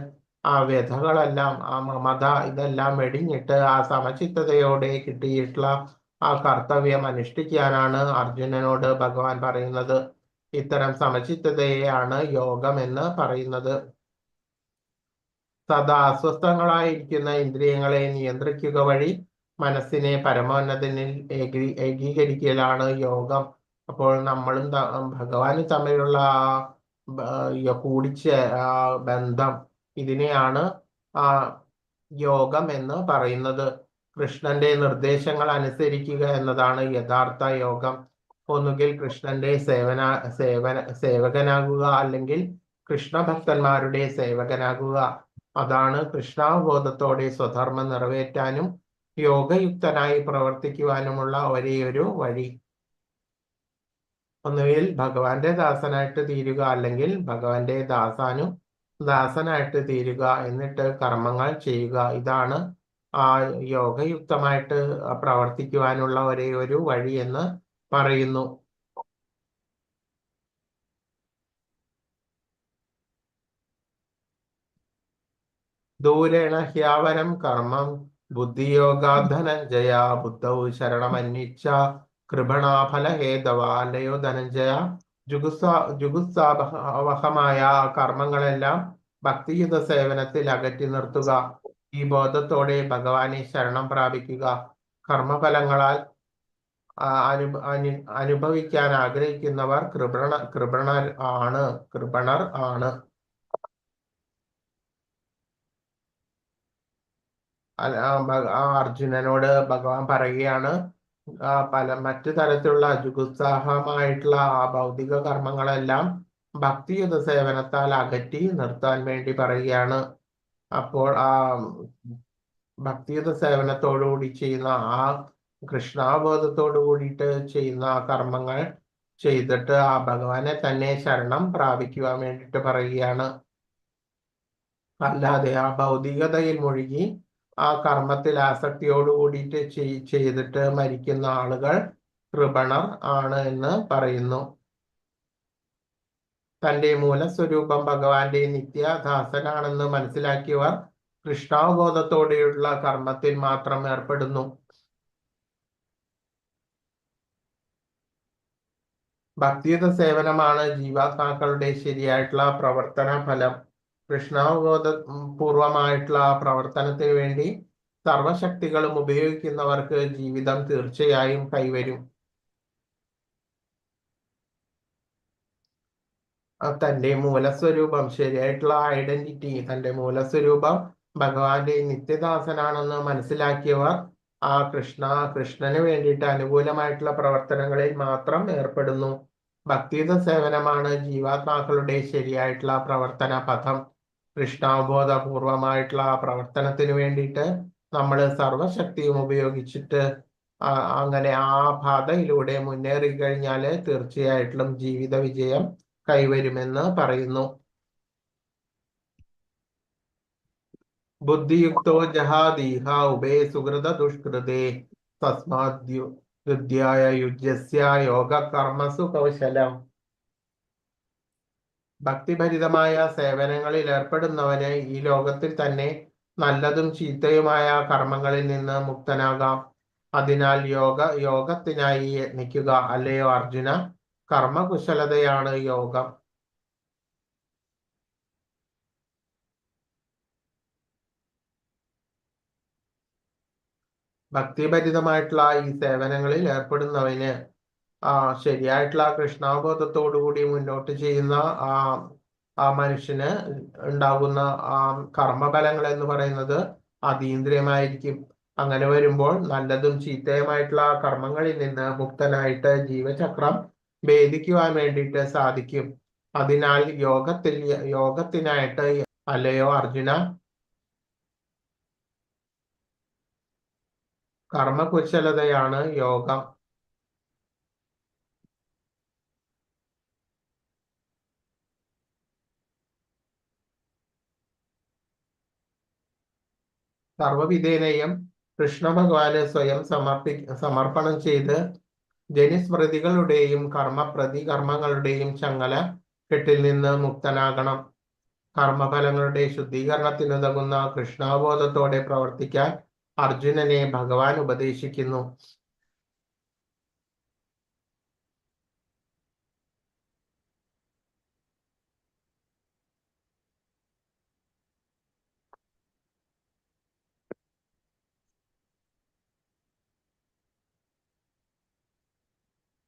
ആ വ്യഥകളെല്ലാം, ആ മമത ഇതെല്ലാം വെടിഞ്ഞിട്ട് ആ സമചിത്തതയോടെ കിട്ടിയിട്ടുള്ള ആ കർത്തവ്യം അനുഷ്ഠിക്കാനാണ് അർജുനനോട് ഭഗവാൻ പറയുന്നത്. ഇത്തരം സമചിത്തതയെയാണ് യോഗം എന്ന് പറയുന്നത്. സദാ അസ്വസ്ഥങ്ങളായിരിക്കുന്ന ഇന്ദ്രിയങ്ങളെ നിയന്ത്രിക്കുക വഴി മനസ്സിനെ പരമോന്നതനിൽ ഏകീകരിക്കലാണ് യോഗം. അപ്പോൾ നമ്മളും ഭഗവാനും തമ്മിലുള്ള കൂടിച്ച ബന്ധം, ഇതിനെയാണ് ആ യോഗം എന്ന് പറയുന്നത്. കൃഷ്ണന്റെ നിർദ്ദേശങ്ങൾ അനുസരിക്കുക എന്നതാണ് യഥാർത്ഥ യോഗം. ഒന്നുകിൽ കൃഷ്ണന്റെ സേവകനാകുക, അല്ലെങ്കിൽ കൃഷ്ണഭക്തന്മാരുടെ സേവകനാകുക. അതാണ് കൃഷ്ണാവബോധത്തോടെ സ്വധർമ്മം നിറവേറ്റാനും യോഗയുക്തനായി പ്രവർത്തിക്കുവാനുമുള്ള ഒരേയൊരു വഴി. ഒന്നുകിൽ ഭഗവാന്റെ ദാസനായിട്ട് തീരുക, അല്ലെങ്കിൽ ഭഗവാന്റെ ദാസനായിട്ട് തീരുക, എന്നിട്ട് കർമ്മങ്ങൾ ചെയ്യുക. ഇതാണ് ആ യോഗയുക്തമായിട്ട് പ്രവർത്തിക്കുവാനുള്ള ഒരേയൊരു വഴി എന്ന് പറയുന്നു. ദൂരേണ ഹ്യാവനം കർമ്മം ബുദ്ധിയോഗാത് ധനഞ്ജയ ബുദ്ധൗ ശരണമന്വിച്ഛ കൃപണാഫലഹേതവ. അല്ലയോ ധനഞ്ജയ, ജുഗുപ്സാവഹമായ കർമ്മങ്ങളെല്ലാം ഭക്തിയുത സേവനത്തിൽ അകറ്റി നിർത്തുക. ഈ ബോധത്തോടെ ഭഗവാനെ ശരണം പ്രാപിക്കുക. കർമ്മഫലങ്ങളാൽ അനുഭവിക്കാൻ ആഗ്രഹിക്കുന്നവർ കൃപണർ ആണ്. അർജുനനോട് ഭഗവാൻ പറയുകയാണ്, മറ്റു തരത്തിലുള്ള ജുഗുത്സാഹമായിട്ടുള്ള ഭൗതിക കർമ്മങ്ങളെല്ലാം ഭക്തിയുത സേവനത്താൽ അകറ്റി നിർത്താൻ വേണ്ടി പറയുകയാണ്. അപ്പോൾ ഭക്തിയുത സേവനത്തോടുകൂടി ചെയ്യുന്ന കൃഷ്ണാബോധത്തോടു കൂടിയിട്ട് ചെയ്യുന്ന കർമ്മങ്ങൾ ചെയ്തിട്ട് ഭഗവാനെ തന്നെ ശരണം പ്രാപിക്കുവാൻ വേണ്ടിയിട്ട് പറയുകയാണ്. അല്ലാതെ ഭൗതികതയിൽ മുഴുകി കർമ്മത്തിൽ ആസക്തിയോട് കൂടിയിട്ട് ചെയ്തിട്ട് മരിക്കുന്ന ആളുകൾ കൃപണർ ആണ് എന്ന് പറയുന്നു. തന്റെ മൂലസ്വരൂപം ഭഗവാന്റെ നിത്യദാസനാണെന്ന് മനസ്സിലാക്കിയവർ കൃഷ്ണാവബോധത്തോടെയുള്ള കർമ്മത്തിൽ മാത്രം ഏർപ്പെടുന്നു. ഭക്തിയുത സേവനമാണ് ജീവാത്മാക്കളുടെ ശരിയായിട്ടുള്ള പ്രവർത്തന ഫലം. കൃഷ്ണാവബോധ പൂർവമായിട്ടുള്ള പ്രവർത്തനത്തിന് വേണ്ടി സർവശക്തികളും ഉപയോഗിക്കുന്നവർക്ക് ജീവിതം തീർച്ചയായും കൈവരും. തന്റെ മൂലസ്വരൂപം, ശരിയായിട്ടുള്ള ഐഡന്റിറ്റി, തന്റെ മൂലസ്വരൂപം ഭഗവാന്റെ നിത്യദാസനാണെന്ന് മനസ്സിലാക്കിയവർ കൃഷ്ണന് വേണ്ടിയിട്ട് അനുകൂലമായിട്ടുള്ള പ്രവർത്തനങ്ങളിൽ മാത്രം ഏർപ്പെടുന്നു. ഭക്തിയുത സേവനമാണ് ജീവാത്മാക്കളുടെ ശരിയായിട്ടുള്ള പ്രവർത്തന പഥം. കൃഷ്ണാവബോധപൂർവമായിട്ടുള്ള പ്രവർത്തനത്തിന് വേണ്ടിയിട്ട് നമ്മൾ സർവശക്തിയും ഉപയോഗിച്ചിട്ട് അങ്ങനെ പാതയിലൂടെ മുന്നേറി കഴിഞ്ഞാൽ തീർച്ചയായിട്ടും ജീവിത വിജയം കൈവരുമെന്ന് പറയുന്നു. ബുദ്ധിയുക്തോ ജഹാദീഹ ഉഭേ സുഹൃത ദുഷ്കൃതേ തസ്മാദ്യുദ്ധ്യായ യുജ്യസ്യ യോഗ കർമ്മസു കൗശലം. ഭക്തിഭരിതമായ സേവനങ്ങളിൽ ഏർപ്പെടുന്നവന് ഈ ലോകത്തിൽ തന്നെ നല്ലതും ചീത്തയുമായ കർമ്മങ്ങളിൽ നിന്ന് മുക്തനാകാം. അതിനാൽ യോഗത്തിനായി യത്നിക്കുക. അല്ലയോ അർജുന, കർമ്മകുശലതയാണ് യോഗം. ഭക്തിഭരിതമായിട്ടുള്ള ഈ സേവനങ്ങളിൽ ഏർപ്പെടുന്നവന് ശരിയായിട്ടുള്ള കൃഷ്ണാബോധത്തോടുകൂടി മുന്നോട്ട് ചെയ്യുന്ന മനുഷ്യന് ഉണ്ടാകുന്ന കർമ്മഫലങ്ങൾ എന്ന് പറയുന്നത് അതീന്ദ്രിയമായിരിക്കും. അങ്ങനെ വരുമ്പോൾ നല്ലതും ചീത്തയുമായിട്ടുള്ള കർമ്മങ്ങളിൽ നിന്ന് മുക്തനായിട്ട് ജീവചക്രം ഭേദിക്കുവാൻ വേണ്ടിയിട്ട് സാധിക്കും. അതിനാൽ യോഗത്തിനായിട്ട് അല്ലയോ അർജുന, കർമ്മകുശലതയാണ് യോഗം. സർവവിധേനയും കൃഷ്ണ ഭഗവാന് സ്വയം സമർപ്പണം ചെയ്ത് ജനിസ്മൃതികളുടെയും കർമ്മങ്ങളുടെയും ചങ്ങല കെട്ടിൽ നിന്ന് മുക്തനാകണം. കർമ്മഫലങ്ങളുടെ ശുദ്ധീകരണത്തിനുതകുന്ന കൃഷ്ണാബോധത്തോടെ പ്രവർത്തിക്കാൻ അർജുനനെ ഭഗവാൻ ഉപദേശിക്കുന്നു.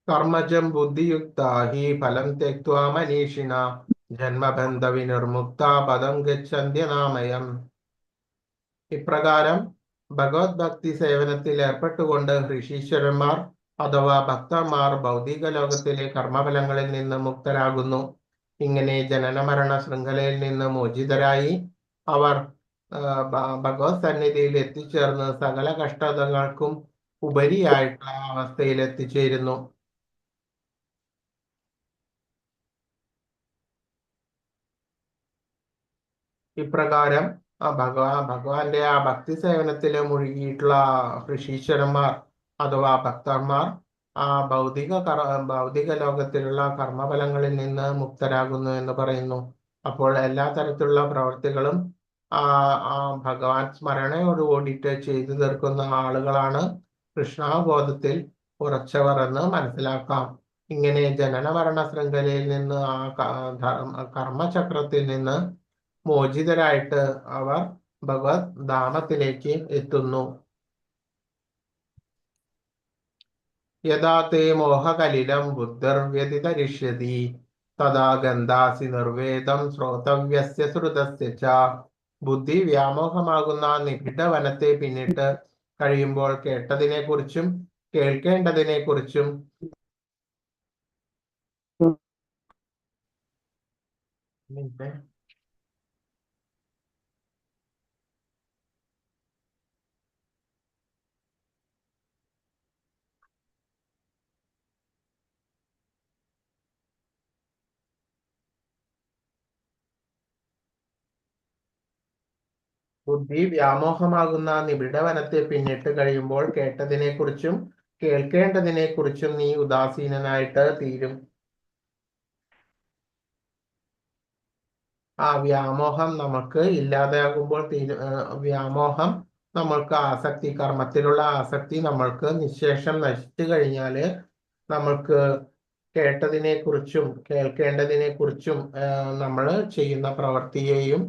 കർമ്മജം ബുദ്ധിയുക്താ ഹി ഫലം ത്യക്ത്വാ മനീഷിണ ജന്മബന്ധ വിനിർമുക്ത പദം ഗച്ഛന്ത്യനാമയം. ഇപ്രകാരം ഭഗവത് ഭക്തി സേവനത്തിൽ ഏർപ്പെട്ടുകൊണ്ട് ഋഷീശ്വരന്മാർ അഥവാ ഭക്തന്മാർ ഭൗതിക ലോകത്തിലെ കർമ്മഫലങ്ങളിൽ നിന്ന് മുക്തരാകുന്നു. ഇങ്ങനെ ജനന മരണ ശൃംഖലയിൽ നിന്ന് മോചിതരായി അവർ ഭഗവത് സന്നിധിയിൽ എത്തിച്ചേർന്ന് സകല കഷ്ടതകൾക്കും ഉപരിയായിട്ടുള്ള അവസ്ഥയിൽ എത്തിച്ചേരുന്നു. ഇപ്രകാരം ഭഗവാന്റെ ആ ഭക്തി സേവനത്തിൽ മുഴുകിയിട്ടുള്ള ഋഷീശ്വരന്മാർ അഥവാ ഭക്തന്മാർ ആ ഭൗതിക ലോകത്തിലുള്ള കർമ്മഫലങ്ങളിൽ നിന്ന് മുക്തരാകുന്നു എന്ന് പറയുന്നു. അപ്പോൾ എല്ലാ തരത്തിലുള്ള പ്രവൃത്തികളും ഭഗവാൻ സ്മരണയോടുകൂടിയിട്ട് ചെയ്തു തീർക്കുന്ന ആളുകളാണ് കൃഷ്ണാബോധത്തിൽ ഉറച്ചവർ എന്ന് മനസ്സിലാക്കാം. ഇങ്ങനെ ജനന മരണ ശൃംഖലയിൽ നിന്ന് കർമ്മചക്രത്തിൽ നിന്ന് മോചിതരായിട്ട് അവർ ഭഗവത് ധാമത്തിലേക്ക് എത്തുന്നു. യഥാ തേ മോഹകലിലം ബുദ്ധിർവ്യതിതരിഷ്യതി തഥാ ഗന്ധാസി നിർവേദം ശ്രോതവ്യസ്യ ശ്രുതസ്യ ച. ബുദ്ധി വ്യാമോഹമാകുന്ന നിബിഡവനത്തെ പിന്നിട്ട് കഴിയുമ്പോൾ കേട്ടതിനെ കുറിച്ചും കേൾക്കേണ്ടതിനെ കുറിച്ചും ബുദ്ധി വ്യാമോഹമാകുന്ന നിബിഡവനത്തെ പിന്നിട്ട് കഴിയുമ്പോൾ കേട്ടതിനെ കുറിച്ചും കേൾക്കേണ്ടതിനെ കുറിച്ചും നീ ഉദാസീനനായിട്ട് തീരും. ആ വ്യാമോഹം നമുക്ക് ഇല്ലാതെയാകുമ്പോൾ വ്യാമോഹം നമ്മൾക്ക് ആസക്തി, കർമ്മത്തിലുള്ള ആസക്തി നമ്മൾക്ക് നിശേഷം നശിച്ചു കഴിഞ്ഞാല് നമ്മൾക്ക് കേട്ടതിനെ കുറിച്ചും കേൾക്കേണ്ടതിനെ കുറിച്ചും നമ്മൾ ചെയ്യുന്ന പ്രവൃത്തിയെയും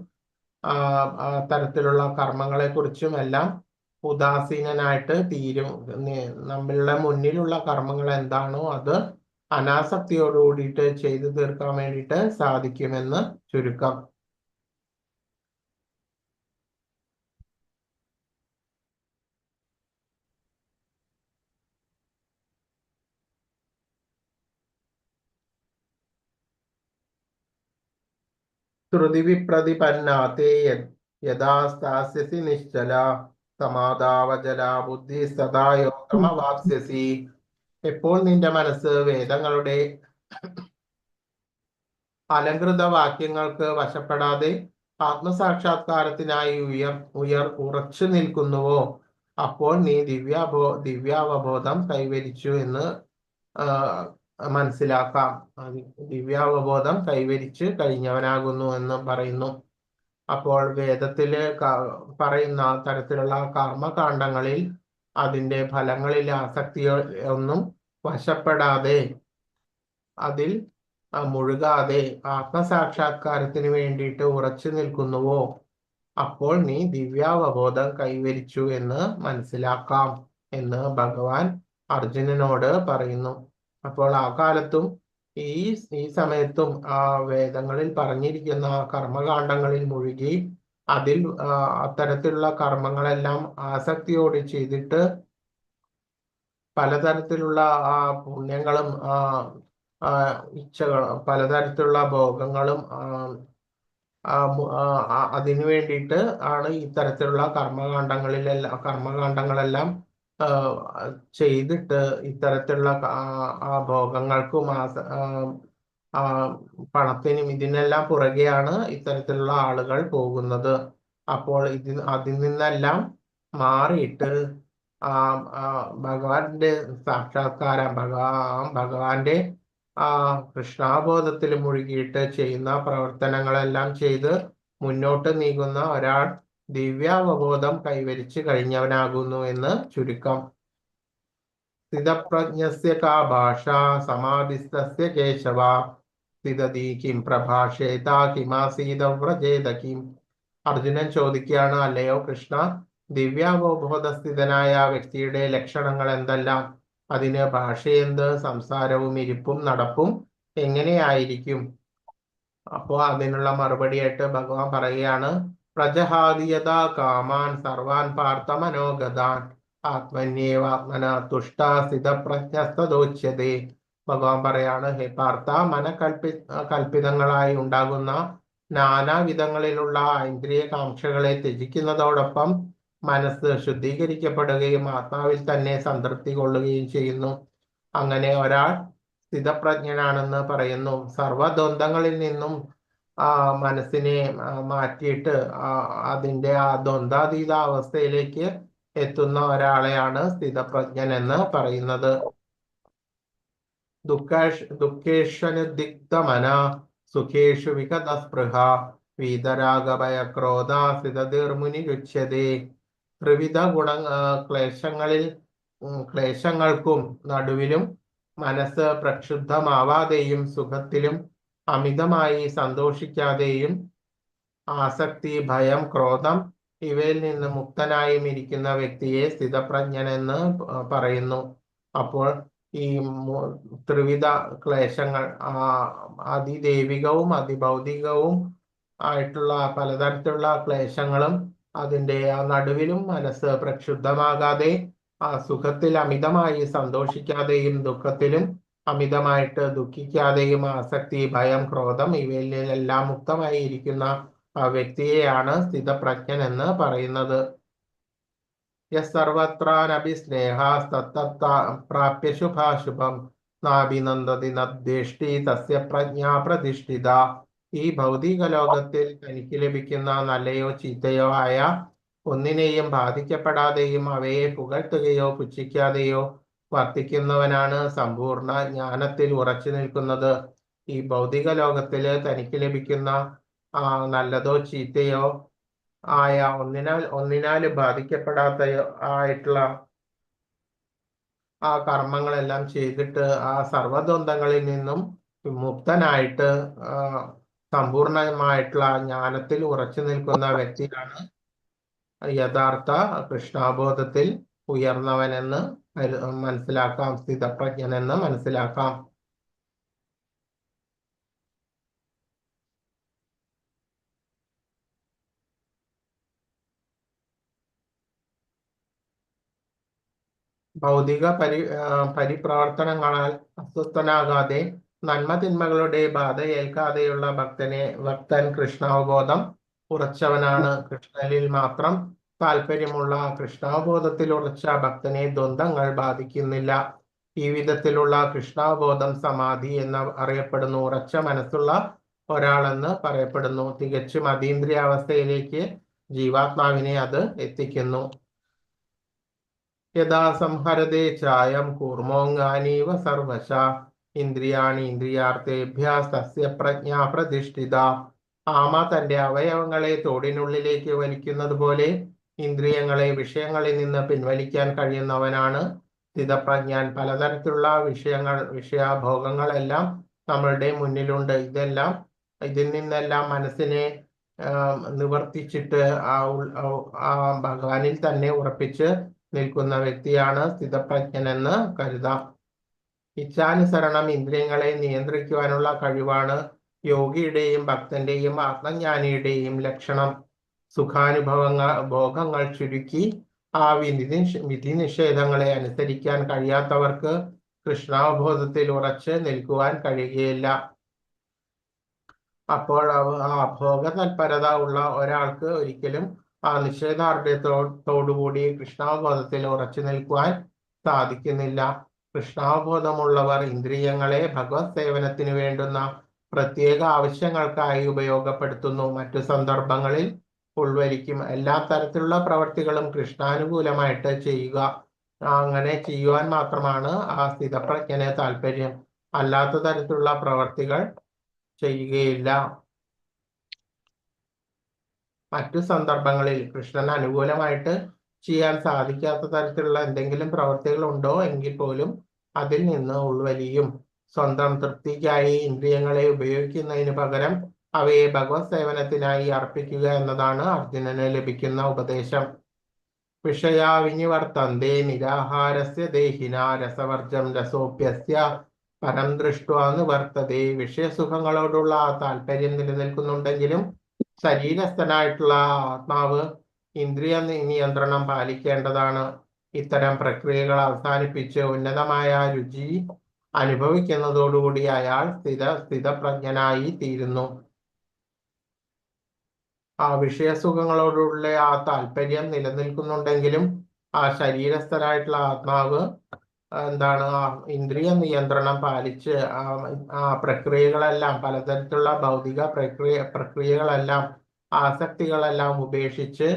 തരത്തിലുള്ള കർമ്മങ്ങളെ കുറിച്ചും എല്ലാം ഉദാസീനനായിട്ട് തീരും. നമ്മളുടെ മുന്നിലുള്ള കർമ്മങ്ങൾ എന്താണോ അത് അനാസക്തിയോടുകൂടിയിട്ട് ചെയ്തു തീർക്കാൻ വേണ്ടിയിട്ട് സാധിക്കുമെന്ന് ചുരുക്കം. ശ്രുതി വിപ്രതിപന്നാതേ യഥാ സ്ഥാസ്യസി നിശ്ചല സമാധാവജല ബുദ്ധി സദാ യോഗമവാപ്സ്യസി. എപ്പോൾ നിന്റെ മനസ്സ് വേദങ്ങളുടെ അലങ്കൃത വാക്യങ്ങൾക്ക് വശപ്പെടാതെ ആത്മസാക്ഷാത്കാരത്തിനായി ഉറച്ചു നിൽക്കുന്നുവോ അപ്പോൾ നീ ദിവ്യാവബോധം കൈവരിച്ചു എന്ന് മനസ്സിലാക്കാം. ദിവ്യാവബോധം കൈവരിച്ച് കഴിഞ്ഞവനാകുന്നു എന്ന് പറയുന്നു. അപ്പോൾ വേദത്തില് പറയുന്ന തരത്തിലുള്ള കർമ്മകാണ്ഡങ്ങളിൽ അതിന്റെ ഫലങ്ങളിൽ ആസക്തി ഒന്നും വശപ്പെടാതെ അതിൽ മുഴുകാതെ ആത്മസാക്ഷാത്കാരത്തിന് വേണ്ടിയിട്ട് ഉറച്ചു നിൽക്കുന്നുവോ അപ്പോൾ നീ ദിവ്യാവബോധം കൈവരിച്ചു എന്ന് മനസ്സിലാക്കാം എന്ന് ഭഗവാൻ അർജുനനോട് പറയുന്നു. അപ്പോൾ ആ കാലത്തും ഈ സമയത്തും ആ വേദങ്ങളിൽ പറഞ്ഞിരിക്കുന്ന കർമ്മകാണ്ഡങ്ങളിൽ മുഴുകി അതിൽ അത്തരത്തിലുള്ള കർമ്മങ്ങളെല്ലാം ആസക്തിയോടെ ചെയ്തിട്ട് പലതരത്തിലുള്ള പുണ്യങ്ങളും ഇച്ഛകളും പലതരത്തിലുള്ള ഭോഗങ്ങളും അതിനു വേണ്ടിയിട്ട് ആണ് ഇത്തരത്തിലുള്ള കർമ്മകാണ്ഡങ്ങളെല്ലാം ചെയ്തിട്ട് ഇത്തരത്തിലുള്ള ഭോഗങ്ങൾക്കും പണത്തിനും ഇതിനെല്ലാം പുറകെയാണ് ഇത്തരത്തിലുള്ള ആളുകൾ പോകുന്നത്. അപ്പോൾ അതിൽ നിന്നെല്ലാം മാറിയിട്ട് ഭഗവാന്റെ സാക്ഷാത്കാരം ഭഗവാന്റെ കൃഷ്ണാബോധത്തിൽ മുഴുകിയിട്ട് ചെയ്യുന്ന പ്രവർത്തനങ്ങളെല്ലാം ചെയ്ത് മുന്നോട്ട് നീങ്ങുന്ന ഒരാൾ ദിവ്യാവബോധം കൈവരിച്ചു കഴിഞ്ഞവനാകുന്നു എന്ന് ചുരുക്കം. സ്ഥിതപ്രജ്ഞസ്യ കാ ഭാഷ സമാധിസ്ഥസ്യ കേശവ സ്ഥിതതി കിം പ്രഭാഷേത കിമാസീത വ്രജേത കിം. അർജുനൻ ചോദിക്കുകയാണ്, അല്ലയോ കൃഷ്ണ, ദിവ്യാവബോധസ്ഥിതനായ വ്യക്തിയുടെ ലക്ഷണങ്ങൾ എന്തെല്ലാം? അതിന് ഭാഷയെന്ത്, സംസാരവും ഇരിപ്പും നടപ്പും എങ്ങനെയായിരിക്കും? അപ്പോൾ അതിനുള്ള മറുപടിയായിട്ട് ഭഗവാൻ പറയുകയാണ്, പ്രജഹാദിയത കാമാൻ സർവാൻ പാർത്ഥ മനോഗതാൻ ആത്മന്യേവാത്മന തുഷ്ടാസിതപ്രജ്ഞസ്തദോച്യതേ. ഭഗവാൻ പറയാണ്, ഹേ പാർത്ഥ, കൽപ്പിതങ്ങളായി ഉണ്ടാകുന്ന നാനാവിധങ്ങളിലുള്ള ഇന്ദ്രിയ കാംക്ഷകളെ ത്യജിക്കുന്നതോടൊപ്പം മനസ്സ് ശുദ്ധീകരിക്കപ്പെടുകയും ആത്മാവിൽ തന്നെ സംതൃപ്തി കൊള്ളുകയും ചെയ്യുന്നു. അങ്ങനെ ഒരാൾ സ്ഥിതപ്രജ്ഞനാണെന്ന് പറയുന്നു. സർവദ്വന്ദ്ങ്ങളിൽ നിന്നും മനസ്സിനെ മാറ്റിയിട്ട് അതിൻ്റെ ആ ദ്വന്ദ്വാതീത അവസ്ഥയിലേക്ക് എത്തുന്ന ഒരാളെയാണ് സ്ഥിതപ്രജ്ഞൻ എന്ന് പറയുന്നത്. ദുഃഖേഷനുദിഗ്ധമന സുഖേഷു വിഗതസ്പൃഹ വീതരാഗഭയക്രോധ സ്ഥിതധീർമുനിരുച്യതേ. ത്രിവിധ ക്ലേശങ്ങൾക്കും നടുവിലും മനസ്സ് പ്രക്ഷുബ്ധമാവാതെയും സുഖത്തിലും അമിതമായി സന്തോഷിക്കാതെയും ആസക്തി, ഭയം, ക്രോധം ഇവയിൽ നിന്ന് മുക്തനായും ഇരിക്കുന്ന വ്യക്തിയെ സ്ഥിതപ്രജ്ഞൻ എന്ന് പറയുന്നു. അപ്പോൾ ഈ ത്രിവിധ ക്ലേശങ്ങൾ, അതിദൈവികവും അതിഭൗതികവും ആയിട്ടുള്ള പലതരത്തിലുള്ള ക്ലേശങ്ങളും അതിൻ്റെ നടുവിലും മനസ്സ് പ്രക്ഷുബ്ധമാകാതെ സുഖത്തിൽ അമിതമായി സന്തോഷിക്കാതെയും ദുഃഖത്തിലും അമിതമായിട്ട് ദുഃഖിക്കാതെയും ആസക്തി, ഭയം, ക്രോധം ഇവയിലെല്ലാം മുക്തമായി ഇരിക്കുന്ന വ്യക്തിയെയാണ് സ്ഥിതപ്രജ്ഞൻ എന്ന് പറയുന്നത്. യസ്സർവത്രാനഭിസ്നേഹാസ്തത്തപ്രാപ്യ ശുഭാശുഭം നാഭിനന്ദതി നദ്വേഷ്ടി തസ്യ പ്രജ്ഞാ പ്രതിഷ്ഠിത. ഈ ഭൗതിക ലോകത്തിൽ തനിക്ക് ലഭിക്കുന്ന നല്ലയോ ചീത്തയോ ആയ ഒന്നിനെയും ബാധിക്കപ്പെടാതെയും അവയെ പുകഴ്ത്തുകയോ പുച്ഛിക്കാതെയോ വർത്തിക്കുന്നവനാണ് സമ്പൂർണ്ണ ജ്ഞാനത്തിൽ ഉറച്ചു നിൽക്കുന്നത്. ഈ ഭൗതിക ലോകത്തില് തനിക്ക് ലഭിക്കുന്ന നല്ലതോ ചീത്തയോ ആയ ഒന്നിനാൽ ബാധിക്കപ്പെടാത്ത ആയിട്ടുള്ള ആ കർമ്മങ്ങളെല്ലാം ചെയ്തിട്ട് ആ സർവദ്വന്ദ്ങ്ങളിൽ നിന്നും മുക്തനായിട്ട് സമ്പൂർണമായിട്ടുള്ള ജ്ഞാനത്തിൽ ഉറച്ചു നിൽക്കുന്ന വ്യക്തിയാണ് യഥാർത്ഥ കൃഷ്ണാബോധത്തിൽ ഉയർന്നവനെന്ന് മനസ്സിലാക്കാം, സ്ഥിതപ്രജ്ഞനെന്ന് മനസ്സിലാക്കാം. ഭൗതിക പരിപ്രവർത്തനങ്ങളാൽ അസ്വസ്ഥനാകാതെ നന്മ തിന്മകളുടെ ബാധ ഏൽക്കാതെയുള്ള ഭക്തൻ കൃഷ്ണാവബോധം ഉറച്ചവനാണ്. കൃഷ്ണനിൽ മാത്രം താല്പര്യമുള്ള കൃഷ്ണാവബോധത്തിൽ ഉറച്ച ഭക്തനെ ദ്വന്ദ്ങ്ങൾ ബാധിക്കുന്നില്ല. ഈ വിധത്തിലുള്ള കൃഷ്ണാവബോധം സമാധി എന്ന് അറിയപ്പെടുന്നു. ഉറച്ച മനസ്സുള്ള ഒരാളെന്ന് പറയപ്പെടുന്നു. തികച്ചും അതീന്ദ്രിയാവസ്ഥയിലേക്ക് ജീവാത്മാവിനെ അത് എത്തിക്കുന്നു. യഥാ സംഹരതേ ചായം കൂർമോങ്ങാനീവ സർവശ ഇന്ദ്രിയാണി ഇന്ദ്രിയാർത്ഥേഭ്യ തസ്യ പ്രജ്ഞാ പ്രതിഷ്ഠിത. ആമ തന്റെ അവയവങ്ങളെ തോടിനുള്ളിലേക്ക് വലിക്കുന്നത് പോലെ ഇന്ദ്രിയങ്ങളെ വിഷയങ്ങളിൽ നിന്ന് പിൻവലിക്കാൻ കഴിയുന്നവനാണ് സ്ഥിതപ്രജ്ഞാൻ. പലതരത്തിലുള്ള വിഷയഭോഗങ്ങളെല്ലാം നമ്മളുടെ മുന്നിലുണ്ട്. ഇതിൽ നിന്നെല്ലാം മനസ്സിനെ നിവർത്തിച്ചിട്ട് ആ ഭഗവാനിൽ തന്നെ ഉറപ്പിച്ച് നിൽക്കുന്ന വ്യക്തിയാണ് സ്ഥിതപ്രജ്ഞനെന്ന് കരുതാം. ഇച്ഛാനുസരണം ഇന്ദ്രിയങ്ങളെ നിയന്ത്രിക്കുവാനുള്ള കഴിവാണ് യോഗിയുടെയും ഭക്തന്റെയും ആത്മജ്ഞാനിയുടെയും ലക്ഷണം. ഭോഗങ്ങൾ ചുരുക്കി ആ വിധി നിഷേധങ്ങളെ അനുസരിക്കാൻ കഴിയാത്തവർക്ക് കൃഷ്ണാവബോധത്തിൽ ഉറച്ച് നിൽക്കുവാൻ കഴിയുകയില്ല. അപ്പോൾ ആ ഭോഗ തൽപരത ഉള്ള ഒരാൾക്ക് ഒരിക്കലും ആ നിഷേധാർഢ്യത്തോടുകൂടി കൃഷ്ണാവബോധത്തിൽ ഉറച്ചു നിൽക്കുവാൻ സാധിക്കുന്നില്ല. കൃഷ്ണാവബോധമുള്ളവർ ഇന്ദ്രിയങ്ങളെ ഭഗവത് സേവനത്തിന് വേണ്ടുന്ന പ്രത്യേക ആവശ്യങ്ങൾക്കായി ഉപയോഗപ്പെടുത്തുന്നു. മറ്റു സന്ദർഭങ്ങളിൽ ഉൾവലിക്കും. എല്ലാ തരത്തിലുള്ള പ്രവർത്തികളും കൃഷ്ണാനുകൂലമായിട്ട് ചെയ്യുക. അങ്ങനെ ചെയ്യുവാൻ മാത്രമാണ് ആ സ്ഥിതപ്രജ്ഞന് താല്പര്യം. അല്ലാത്ത തരത്തിലുള്ള പ്രവർത്തികൾ ചെയ്യുകയില്ല. മറ്റു സന്ദർഭങ്ങളിൽ കൃഷ്ണന് അനുകൂലമായിട്ട് ചെയ്യാൻ സാധിക്കാത്ത തരത്തിലുള്ള എന്തെങ്കിലും പ്രവർത്തികൾ ഉണ്ടോ എങ്കിൽ പോലും അതിൽ നിന്ന് ഉൾവലിയും. സ്വന്തം തൃപ്തിക്കായി ഇന്ദ്രിയങ്ങളെ ഉപയോഗിക്കുന്നതിന് പകരം അവയെ ഭഗവത് സേവനത്തിനായി അർപ്പിക്കുക എന്നതാണ് അർജുനന് ലഭിക്കുന്ന ഉപദേശം. വിഷയാ വിനിവർത്തന്തെ നിരാഹാരസ്യ ദേഹിന രസവർജം രസോപ്യസ്യ പരം ദൃഷ്ട്വാ നിവർത്തതേ. വിഷയസുഖങ്ങളോടുള്ള താല്പര്യം നിലനിൽക്കുന്നുണ്ടെങ്കിലും ശരീരസ്ഥനായിട്ടുള്ള ആത്മാവ് ഇന്ദ്രിയ നിയന്ത്രണം പാലിക്കേണ്ടതാണ്. ഇത്തരം പ്രക്രിയകൾ അവസാനിപ്പിച്ച് ഉന്നതമായ രുചി അനുഭവിക്കുന്നതോടുകൂടി അയാൾ സ്ഥിതപ്രജ്ഞനായി തീരുന്നു. ആ വിഷയസുഖങ്ങളോടുള്ള ആ താല്പര്യം നിലനിൽക്കുന്നുണ്ടെങ്കിലും ആ ശരീരസ്ഥനായിട്ടുള്ള ആത്മാവ് എന്താണ്, ആ ഇന്ദ്രിയ നിയന്ത്രണം പാലിച്ച് ആ പ്രക്രിയകളെല്ലാം, പലതരത്തിലുള്ള ഭൗതിക പ്രക്രിയകളെല്ലാം, ആസക്തികളെല്ലാം ഉപേക്ഷിച്ച്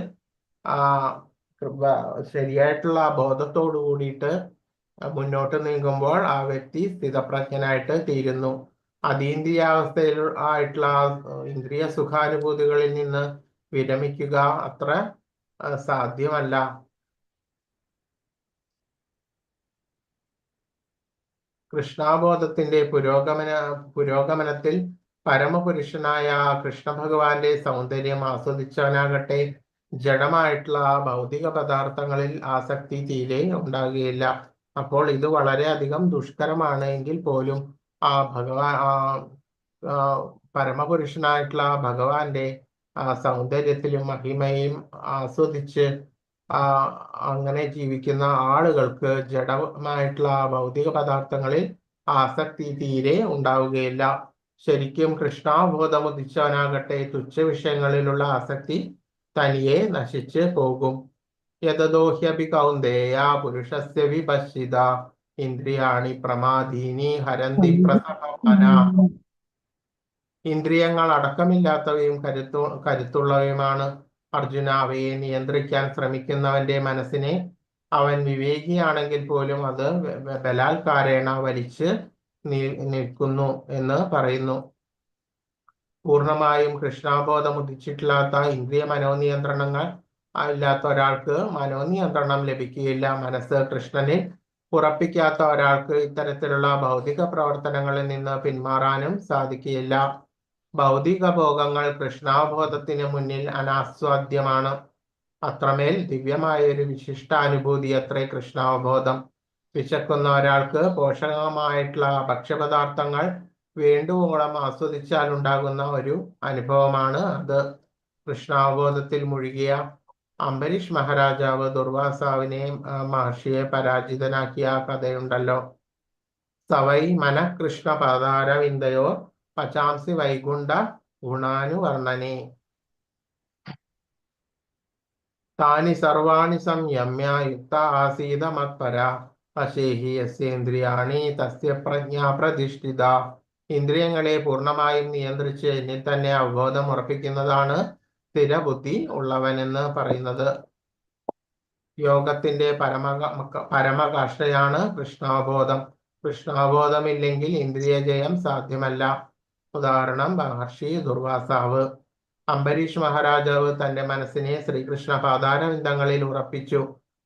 ശരിയായിട്ടുള്ള ബോധത്തോടു കൂടിയിട്ട് മുന്നോട്ട് നീങ്ങുമ്പോൾ ആ വ്യക്തി സ്ഥിതപ്രജ്ഞനായിട്ട് തീരുന്നു. അതീന്ദ്രിയാവസ്ഥയിൽ ആയിട്ടുള്ള ഇന്ദ്രിയ സുഖാനുഭൂതികളിൽ നിന്ന് വിരമിക്കുക അത്ര സാധ്യമല്ല. കൃഷ്ണാബോധത്തിന്റെ പുരോഗമനത്തിൽ പരമപുരുഷനായ കൃഷ്ണഭഗവാന്റെ സൗന്ദര്യം ആസ്വദിച്ചവനാകട്ടെ ജഡമായിട്ടുള്ള ഭൗതിക പദാർത്ഥങ്ങളിൽ ആസക്തി തീരെ ഉണ്ടാകുകയില്ല. അപ്പോൾ ഇത് വളരെയധികം ദുഷ്കരമാണ് എങ്കിൽ പോലും ആ പരമപുരുഷനായിട്ടുള്ള ഭഗവാന്റെ സൗന്ദര്യത്തിലും മഹിമയും ആസ്വദിച്ച് അങ്ങനെ ജീവിക്കുന്ന ആളുകൾക്ക് ജഡമായിട്ടുള്ള ഭൗതിക പദാർത്ഥങ്ങളിൽ ആസക്തി തീരെ ഉണ്ടാവുകയില്ല. ശരിക്കും കൃഷ്ണാബോധം ഉദിച്ചവനാകട്ടെ തുച്ഛ വിഷയങ്ങളിലുള്ള ആസക്തി തനിയെ നശിച്ച് പോകും. യതദോഹ്യപി കൗന്ദേയ പുരുഷസ്യ വിപശ്ചിത ഇന്ദ്രിയാണി പ്രമാദീനി ഹരന്തി പ്രസവന. ഇന്ദ്രിയങ്ങൾ അടക്കമില്ലാത്തവയും കരുത്തുള്ളവയുമാണ്. അർജുന, അവയെ നിയന്ത്രിക്കാൻ ശ്രമിക്കുന്നവന്റെ മനസ്സിനെ അവൻ വിവേകിയാണെങ്കിൽ പോലും അത് ബലാത്കാരേണ വലിച്ച് നിൽക്കുന്നു എന്ന് പറയുന്നു. പൂർണ്ണമായും കൃഷ്ണാബോധം ഉദിച്ചിട്ടില്ലാത്ത ഇന്ദ്രിയ മനോനിയന്ത്രണങ്ങൾ ഇല്ലാത്ത ഒരാൾക്ക് മനോനിയന്ത്രണം ലഭിക്കുകയില്ല. മനസ്സ് കൃഷ്ണനിൽ ഉറപ്പിക്കാത്ത ഒരാൾക്ക് ഇത്തരത്തിലുള്ള ഭൗതിക പ്രവർത്തനങ്ങളിൽ നിന്ന് പിന്മാറാനും സാധിക്കുകയില്ല. ഭൗതിക ഭോഗങ്ങൾ കൃഷ്ണാബോധത്തിന് മുന്നിൽ അനാസ്വാദ്യമാണ്. അത്രമേൽ ദിവ്യമായ ഒരു വിശിഷ്ടാനുഭൂതി അത്രേ കൃഷ്ണാവബോധം. വിശക്കുന്ന ഒരാൾക്ക് പോഷകമായിട്ടുള്ള ഭക്ഷ്യപദാർത്ഥങ്ങൾ വേണ്ടുവോളം ആസ്വദിച്ചാൽ ഉണ്ടാകുന്ന ഒരു അനുഭവമാണ് അത്. കൃഷ്ണാവബോധത്തിൽ മുഴുകിയ അംബരീഷ് മഹാരാജാവ് ദുർവാസാവിനെ മഹർഷിയെ പരാജിതനാക്കിയ കഥയുണ്ടല്ലോ. സവൈ മനഃകൃഷ്ണ പാദാരവിന്ദയോ പചാംസി വൈകുണ്ഠ ഗുണാനുവർണ്ണനെ. താനി സർവാണി സംയമ്യ യുക്ത ആസീത മത്പര അശേഹി യസ്യേന്ദ്രിയാണി തസ്യ പ്രജ്ഞ പ്രതിഷ്ഠിത. ഇന്ദ്രിയങ്ങളെ പൂർണ്ണമായും നിയന്ത്രിച്ച് എന്നിൽ തന്നെ അവബോധം ഉറപ്പിക്കുന്നതാണ് സ്ഥിരബുദ്ധി ഉള്ളവനെന്ന് പറയുന്നത്. യോഗത്തിന്റെ പരമകാഷ്ഠയാണ് കൃഷ്ണാബോധം. കൃഷ്ണാബോധമില്ലെങ്കിൽ ഇന്ദ്രിയ ജയം സാധ്യമല്ല. ഉദാഹരണം മഹർഷി ദുർവാസാവ്. അംബരീഷ് മഹാരാജാവ് തന്റെ മനസ്സിനെ ശ്രീകൃഷ്ണ പാദാരവിന്ദങ്ങളിൽ ഉറപ്പിച്ചു.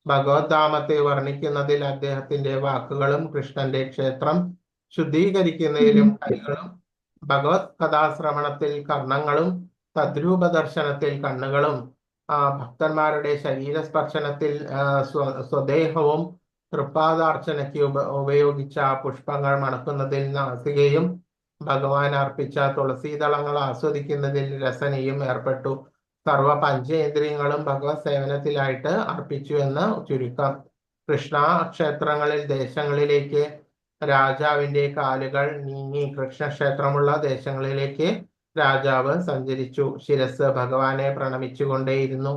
ഭഗവദ്ധാമത്തെ വർണ്ണിക്കുന്നതിൽ അദ്ദേഹത്തിന്റെ വാക്കുകളും കൃഷ്ണന്റെ ക്ഷേത്രം ശുദ്ധീകരിക്കുന്നതിലും കൈകളും, ഭഗവത് കഥാശ്രവണത്തിൽ കർണങ്ങളും, തദ്രൂപ ദർശനത്തിൽ കണ്ണുകളും, ഭക്തന്മാരുടെ ശരീരസ്പർശനത്തിൽ സ്വദേഹവും, തൃപ്പാദാർച്ചനയ്ക്ക് ഉപയോഗിച്ച പുഷ്പങ്ങൾ മണക്കുന്നതിൽ നാസികയും, ഭഗവാൻ അർപ്പിച്ച തുളസീദളങ്ങൾ ആസ്വദിക്കുന്നതിൽ രസനയും ഏർപ്പെട്ടു. സർവ പഞ്ചേന്ദ്രിയങ്ങളും ഭഗവത് സേവനത്തിലായിട്ട് അർപ്പിച്ചു എന്ന് ചുരുക്കം. കൃഷ്ണ ക്ഷേത്രങ്ങളിൽ ദേശങ്ങളിലേക്ക് രാജാവിന്റെ കാലുകൾ നീങ്ങി. കൃഷ്ണക്ഷേത്രമുള്ള ദേശങ്ങളിലേക്ക് രാജാവ് സഞ്ചരിച്ചു. ശിരസ് ഭഗവാനെ പ്രണമിച്ചുകൊണ്ടേയിരുന്നു.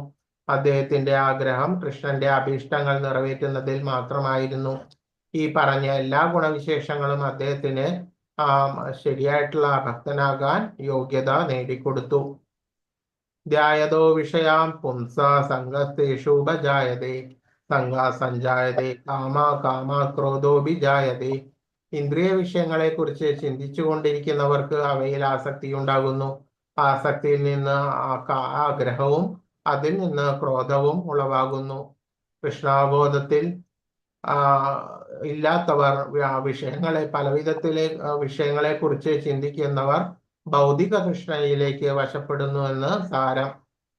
അദ്ദേഹത്തിന്റെ ആഗ്രഹം കൃഷ്ണന്റെ അഭീഷ്ടങ്ങൾ നിറവേറ്റുന്നതിൽ മാത്രമായിരുന്നു. ഈ പറഞ്ഞ എല്ലാ ഗുണവിശേഷങ്ങളും അദ്ദേഹത്തിന് ശരിയായിട്ടുള്ള ഭക്തനാകാൻ യോഗ്യത നേടിക്കൊടുത്തു. ധ്യായതോ വിഷയാം പുംസ സംഗസ്തേഷു ഉപജായതേ സംഗാ സഞ്ജായതേ കാമ ക്രോധോഭിജായതേ. ഇന്ദ്രിയ വിഷയങ്ങളെ കുറിച്ച് ചിന്തിച്ചു കൊണ്ടിരിക്കുന്നവർക്ക് അവയിൽ ആസക്തി ഉണ്ടാകുന്നു. ആസക്തിയിൽ നിന്ന് ആഗ്രഹവും അതിൽ നിന്ന് ക്രോധവും ഉളവാകുന്നു. കൃഷ്ണാബോധത്തിൽ ഇല്ലാത്തവർ വിഷയങ്ങളെ പലവിധത്തിലെ വിഷയങ്ങളെ കുറിച്ച് ചിന്തിക്കുന്നവർ ഭൗതിക തൃഷ്ണയിലേക്ക് വശപ്പെടുന്നു എന്ന് സാരം.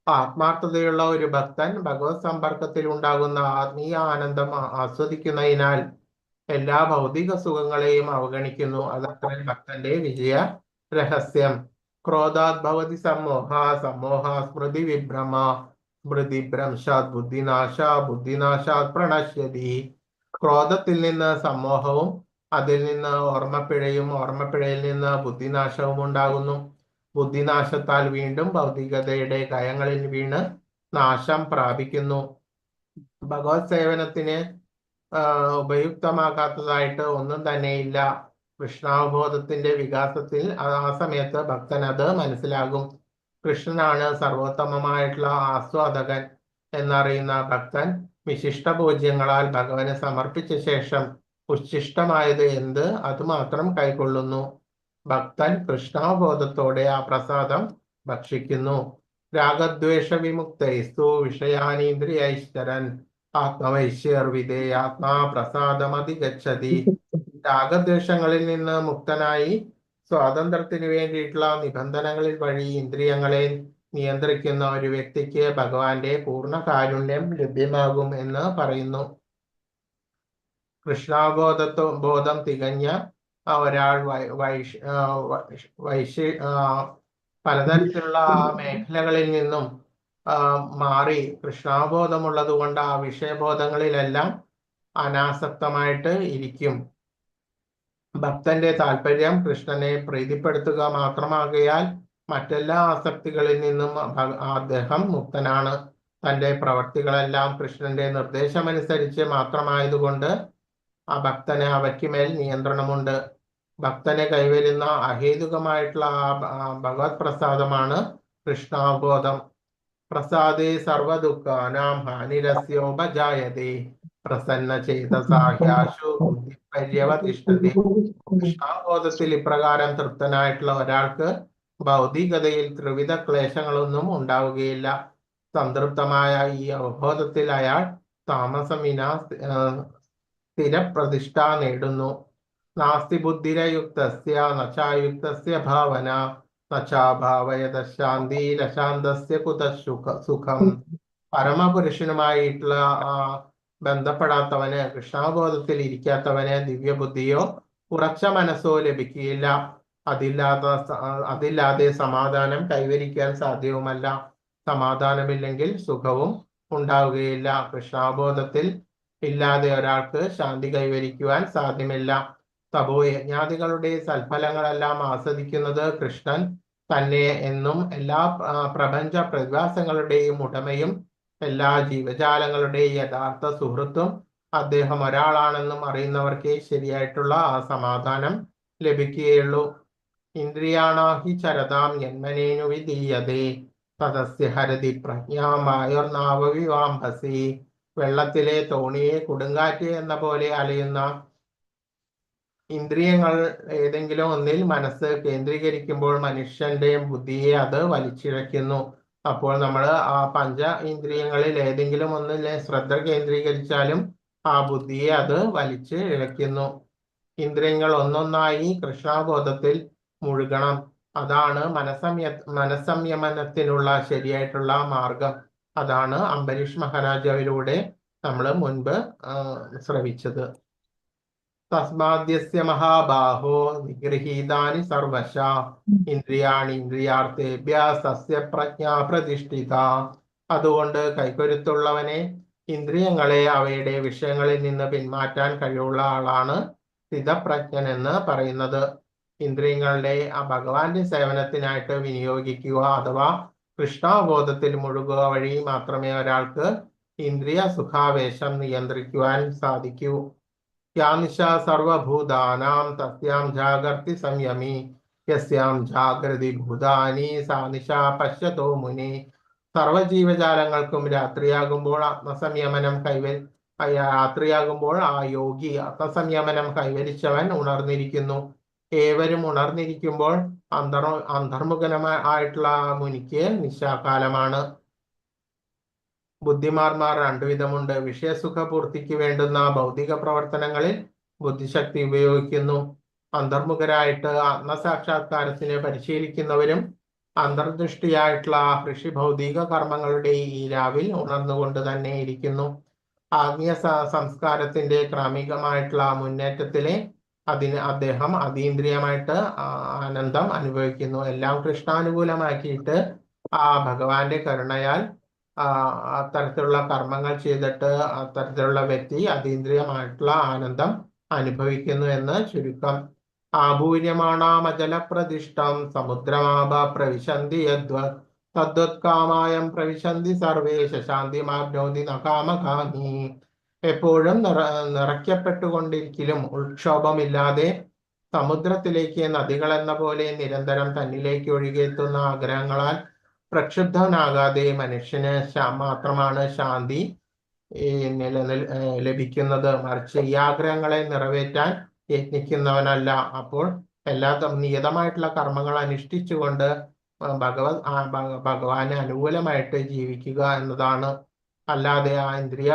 ആത്മാർത്ഥതയുള്ള ഒരു ഭക്തൻ ഭഗവത് സമ്പർക്കത്തിൽ ഉണ്ടാകുന്ന ആത്മീയ ആനന്ദം ആസ്വദിക്കുന്നതിനാൽ എല്ലാ ഭൗതിക സുഖങ്ങളെയും അവഗണിക്കുന്നു. അതത്ര ഭക്തന്റെ വിജയ രഹസ്യം. ക്രോധാത് ഭവതി സമ്മോഹ, സമ്മോഹ സ്മൃതി വിഭ്രമ, സ്മൃതി ഭ്രംശാത് ബുദ്ധിനാശ, ബുദ്ധിനാശാത് പ്രണശ്യതി. ക്രോധത്തിൽ നിന്ന് സമ്മോഹവും അതിൽ നിന്ന് ഓർമ്മപ്പിഴയും ഓർമ്മപ്പിഴയിൽ നിന്ന് ബുദ്ധിനാശവും ഉണ്ടാകുന്നു. ബുദ്ധിനാശത്താൽ വീണ്ടും ഭൗതികതയുടെ കയങ്ങളിൽ വീണ് നാശം പ്രാപിക്കുന്നു. ഭഗവത് സേവനത്തിന് ഉപയുക്തമാകാത്തതായിട്ട് ഒന്നും തന്നെയില്ല. കൃഷ്ണാവബോധത്തിന്റെ വികാസത്തിൽ ആ സമയത്ത് ഭക്തൻ അത് മനസ്സിലാകും. കൃഷ്ണനാണ് സർവോത്തമമായിട്ടുള്ള ആസ്വാദകൻ എന്നറിയുന്ന ഭക്തൻ വിശിഷ്ട പൂജ്യങ്ങളാൽ ഭഗവാന് സമർപ്പിച്ച ശേഷം ഉച്ഛിഷ്ടമായത് എന്ത് അതുമാത്രം കൈക്കൊള്ളുന്നു. ഭക്തൻ കൃഷ്ണാവബോധത്തോടെ ആ പ്രസാദം ഭക്ഷിക്കുന്നു. രാഗദ്വേഷ വിമുക്തൈസ്തു വിഷയാനീന്ദ്രിയൈശ്ചരൻ ആത്മവൈശ്യർവിധേയാത്മാ പ്രസാദമധിഗച്ഛതി. രാഗദ്വേഷങ്ങളിൽ നിന്ന് മുക്തനായി സ്വാതന്ത്ര്യത്തിന് വേണ്ടിയിട്ടുള്ള നിബന്ധനകളിൽ വഴി ഇന്ദ്രിയങ്ങളെ നിയന്ത്രിക്കുന്ന ഒരു വ്യക്തിക്ക് ഭഗവാന്റെ പൂർണ്ണ കാരുണ്യം ലഭ്യമാകും എന്ന് പറയുന്നു. ബോധം തികഞ്ഞ ഒരാൾ പലതരത്തിലുള്ള മേഖലകളിൽ നിന്നും മാറി കൃഷ്ണാബോധമുള്ളത് കൊണ്ട് ആ വിഷയബോധങ്ങളിലെല്ലാം അനാസക്തമായിട്ട് ഇരിക്കും. ഭക്തന്റെ താല്പര്യം കൃഷ്ണനെ പ്രീതിപ്പെടുത്തുക മാത്രമാകയാൽ മറ്റെല്ലാ ആസക്തികളിൽ നിന്നും അദ്ദേഹം മുക്തനാണ്. തന്റെ പ്രവർത്തികളെല്ലാം കൃഷ്ണന്റെ നിർദ്ദേശമനുസരിച്ച് മാത്രമായതുകൊണ്ട് ആ ഭക്തന് അവയ്ക്കുമേൽ നിയന്ത്രണമുണ്ട്. ഭക്തനെ കൈവരുന്ന അഹേതുകമായിട്ടുള്ള ഭഗവത് പ്രസാദമാണ് കൃഷ്ണാബോധം. പ്രസാദേ സർവദുഃഖാനാം ഹാനിരസ്യോപജായതേ പ്രസന്ന ചേതസാഹ്യാശു ബുദ്ധിപര്യവതിഷ്ഠതി. കൃഷ്ണാബോധത്തിൽ ഇപ്രകാരം തൃപ്തനായിട്ടുള്ള ഒരാൾക്ക് ഭൗതികതയിൽ ത്രിവിധ ക്ലേശങ്ങളൊന്നും ഉണ്ടാവുകയില്ല. സംതൃപ്തമായ ഈ അവബോധത്തിൽ അയാൾ താമസം വിനാ സ്ഥിരപ്രതിഷ്ഠ നേടുന്നു. നാസ്തി ബുദ്ധിരയുക്തസ്യ നചായുക്തസ്യ ഭാവന നചാഭാവയതശാന്തിരശാന്തസ്യ സുഖം. പരമപുരുഷനുമായിട്ടുള്ള ബന്ധപ്പെടാത്തവന്, കൃഷ്ണാബോധത്തിൽ ഇരിക്കാത്തവന് ദിവ്യബുദ്ധിയോ ഉറച്ച മനസ്സോ ലഭിക്കുകയില്ല. അതില്ലാതെ സമാധാനം കൈവരിക്കാൻ സാധ്യവുമല്ല. സമാധാനമില്ലെങ്കിൽ സുഖവും ഉണ്ടാവുകയില്ല. കൃഷ്ണാബോധത്തിൽ ഇല്ലാതെ ഒരാൾക്ക് ശാന്തി കൈവരിക്കുവാൻ സാധ്യമല്ല. തപോയജ്ഞാദികളുടെ സൽഫലങ്ങളെല്ലാം ആസ്വദിക്കുന്നത് കൃഷ്ണൻ തന്നെ എന്നും എല്ലാ പ്രപഞ്ച പ്രതിഭാസങ്ങളുടെയും ഉടമയും എല്ലാ ജീവജാലങ്ങളുടെയും യഥാർത്ഥ സുഹൃത്തും അദ്ദേഹം ഒരാളാണെന്നും അറിയുന്നവർക്കേ ശരിയായിട്ടുള്ള ആ സമാധാനം ലഭിക്കുകയുള്ളൂ. ഇന്ദ്രിയാണാഹി ചരതാം യന്മനേനു വിധീയതേ തദസ്യ ഹരതി പ്രജ്ഞാമായോർനാവവിവാംഭസി. വെള്ളത്തിലെ തോണിയെ കൊടുങ്കാറ്റ് എന്ന പോലെ അലയുന്ന ഇന്ദ്രിയങ്ങൾ ഏതെങ്കിലും ഒന്നിൽ മനസ്സ് കേന്ദ്രീകരിക്കുമ്പോൾ മനുഷ്യന്റെ ബുദ്ധിയെ അത് വലിച്ചിഴയ്ക്കുന്നു. അപ്പോൾ നമ്മൾ ആ പഞ്ച ഇന്ദ്രിയങ്ങളിൽ ഏതെങ്കിലും ഒന്നിൽ ശ്രദ്ധ കേന്ദ്രീകരിച്ചാലും ആ ബുദ്ധിയെ അത് വലിച്ച് ഇഴയ്ക്കുന്നു. ഇന്ദ്രിയങ്ങൾ ഒന്നൊന്നായി കൃഷ്ണാബോധത്തിൽ മുഴുകണം. അതാണ് മനസ്സംയമനത്തിനുള്ള ശരിയായിട്ടുള്ള മാർഗം. അതാണ് അംബരീഷ് മഹാരാജാവിലൂടെ നമ്മൾ മുൻപ് ശ്രവിച്ചത്. തസ്മാദ്യസ്യ മഹാബാഹോ നിഗൃഹീതാനി സർവശ ഇന്ദ്രിയാണി ഇന്ദ്രിയാർത്ഥേഭ്യ സസ്യ പ്രജ്ഞാ പ്രതിഷ്ഠിത. അതുകൊണ്ട് കൈക്കരുത്തുള്ളവനെ, ഇന്ദ്രിയങ്ങളെ അവയുടെ വിഷയങ്ങളിൽ നിന്ന് പിന്മാറ്റാൻ കഴിവുള്ള ആളാണ് സ്ഥിതപ്രജ്ഞൻ എന്ന് പറയുന്നത്. ഇന്ദ്രിയങ്ങളുടെ ആ ഭഗവാന്റെ സേവനത്തിനായിട്ട് വിനിയോഗിക്കുക അഥവാ കൃഷ്ണാബോധത്തിൽ മുഴുകുക വഴി മാത്രമേ ഒരാൾക്ക് ഇന്ദ്രിയ സുഖാവേശം നിയന്ത്രിക്കുവാൻ സാധിക്കൂ. യാനിശ സർവഭൂതാനാം തസ്യാം ജാഗർത്തി സംയമി യസ്യാം ജാഗ്രതി ഭൂതാനി സാനിശ പശ്യതോ മുനി. സർവജീവജാലങ്ങൾക്കും രാത്രിയാകുമ്പോൾ ആ യോഗി ആത്മസംയമനം കൈവരിച്ചവൻ ഉണർന്നിരിക്കുന്നു. ഏവരും ഉണർന്നിരിക്കുമ്പോൾ അന്തർമുഖനായിട്ടുള്ള മുനിക്ക് നിശാകാലമാണ്. ബുദ്ധിമാന്മാർ രണ്ടു വിധമുണ്ട്. വിഷയസുഖപൂർത്തിക്ക് വേണ്ടുന്ന ഭൗതിക പ്രവർത്തനങ്ങളിൽ ബുദ്ധിശക്തി ഉപയോഗിക്കുന്നു. അന്തർമുഖരായിട്ട് ആത്മസാക്ഷാത്കാരത്തിന് പരിശീലിക്കുന്നവരും അന്തർദൃഷ്ടിയായിട്ടുള്ള കൃഷി ഭൗതിക കർമ്മങ്ങളുടെ ഈ രാവിൽ ഉണർന്നുകൊണ്ട് തന്നെ ഇരിക്കുന്നു. ആത്മീയ സംസ്കാരത്തിന്റെ ക്രമികമായിട്ടുള്ള മുന്നേറ്റത്തിലെ അദ്ദേഹം അതീന്ദ്രിയമായിട്ട് ആനന്ദം അനുഭവിക്കുന്നു. എല്ലാം കൃഷ്ണാനുകൂലമാക്കിയിട്ട് ഭഗവാന്റെ കരുണയാൽ അത്തരത്തിലുള്ള കർമ്മങ്ങൾ ചെയ്തിട്ട് അത്തരത്തിലുള്ള വ്യക്തി അതീന്ദ്രിയമായിട്ടുള്ള ആനന്ദം അനുഭവിക്കുന്നു എന്ന് ചുരുക്കം. ആഭൂര്യമാണാമജലപ്രതിഷ്ഠം സമുദ്രമാപ പ്രവിശന്തി തദ്വത്കാമായം പ്രവിശന്തി സർവേ ശാന്തിമാപ്നോതി നകാമകാമി. എപ്പോഴും നിറയ്ക്കപ്പെട്ടുകൊണ്ടിരിക്കലും ഉൾക്ഷോഭമില്ലാതെ സമുദ്രത്തിലേക്ക് നദികൾ എന്ന പോലെ നിരന്തരം തന്നിലേക്ക് ഒഴുകിയെത്തുന്ന ആഗ്രഹങ്ങളാൽ പ്രക്ഷുബ്ധനാകാതെ മനുഷ്യന് മാത്രമാണ് ശാന്തി ലഭിക്കുന്നത്. മറിച്ച് ഈ ആഗ്രഹങ്ങളെ നിറവേറ്റാൻ യത്നിക്കുന്നവനല്ല. അപ്പോൾ എല്ലാ നിയതമായിട്ടുള്ള കർമ്മങ്ങൾ അനുഷ്ഠിച്ചുകൊണ്ട് ഭഗവാന് അനുകൂലമായിട്ട് ജീവിക്കുക എന്നതാണ്. അല്ലാതെ ആ ഇന്ദ്രിയ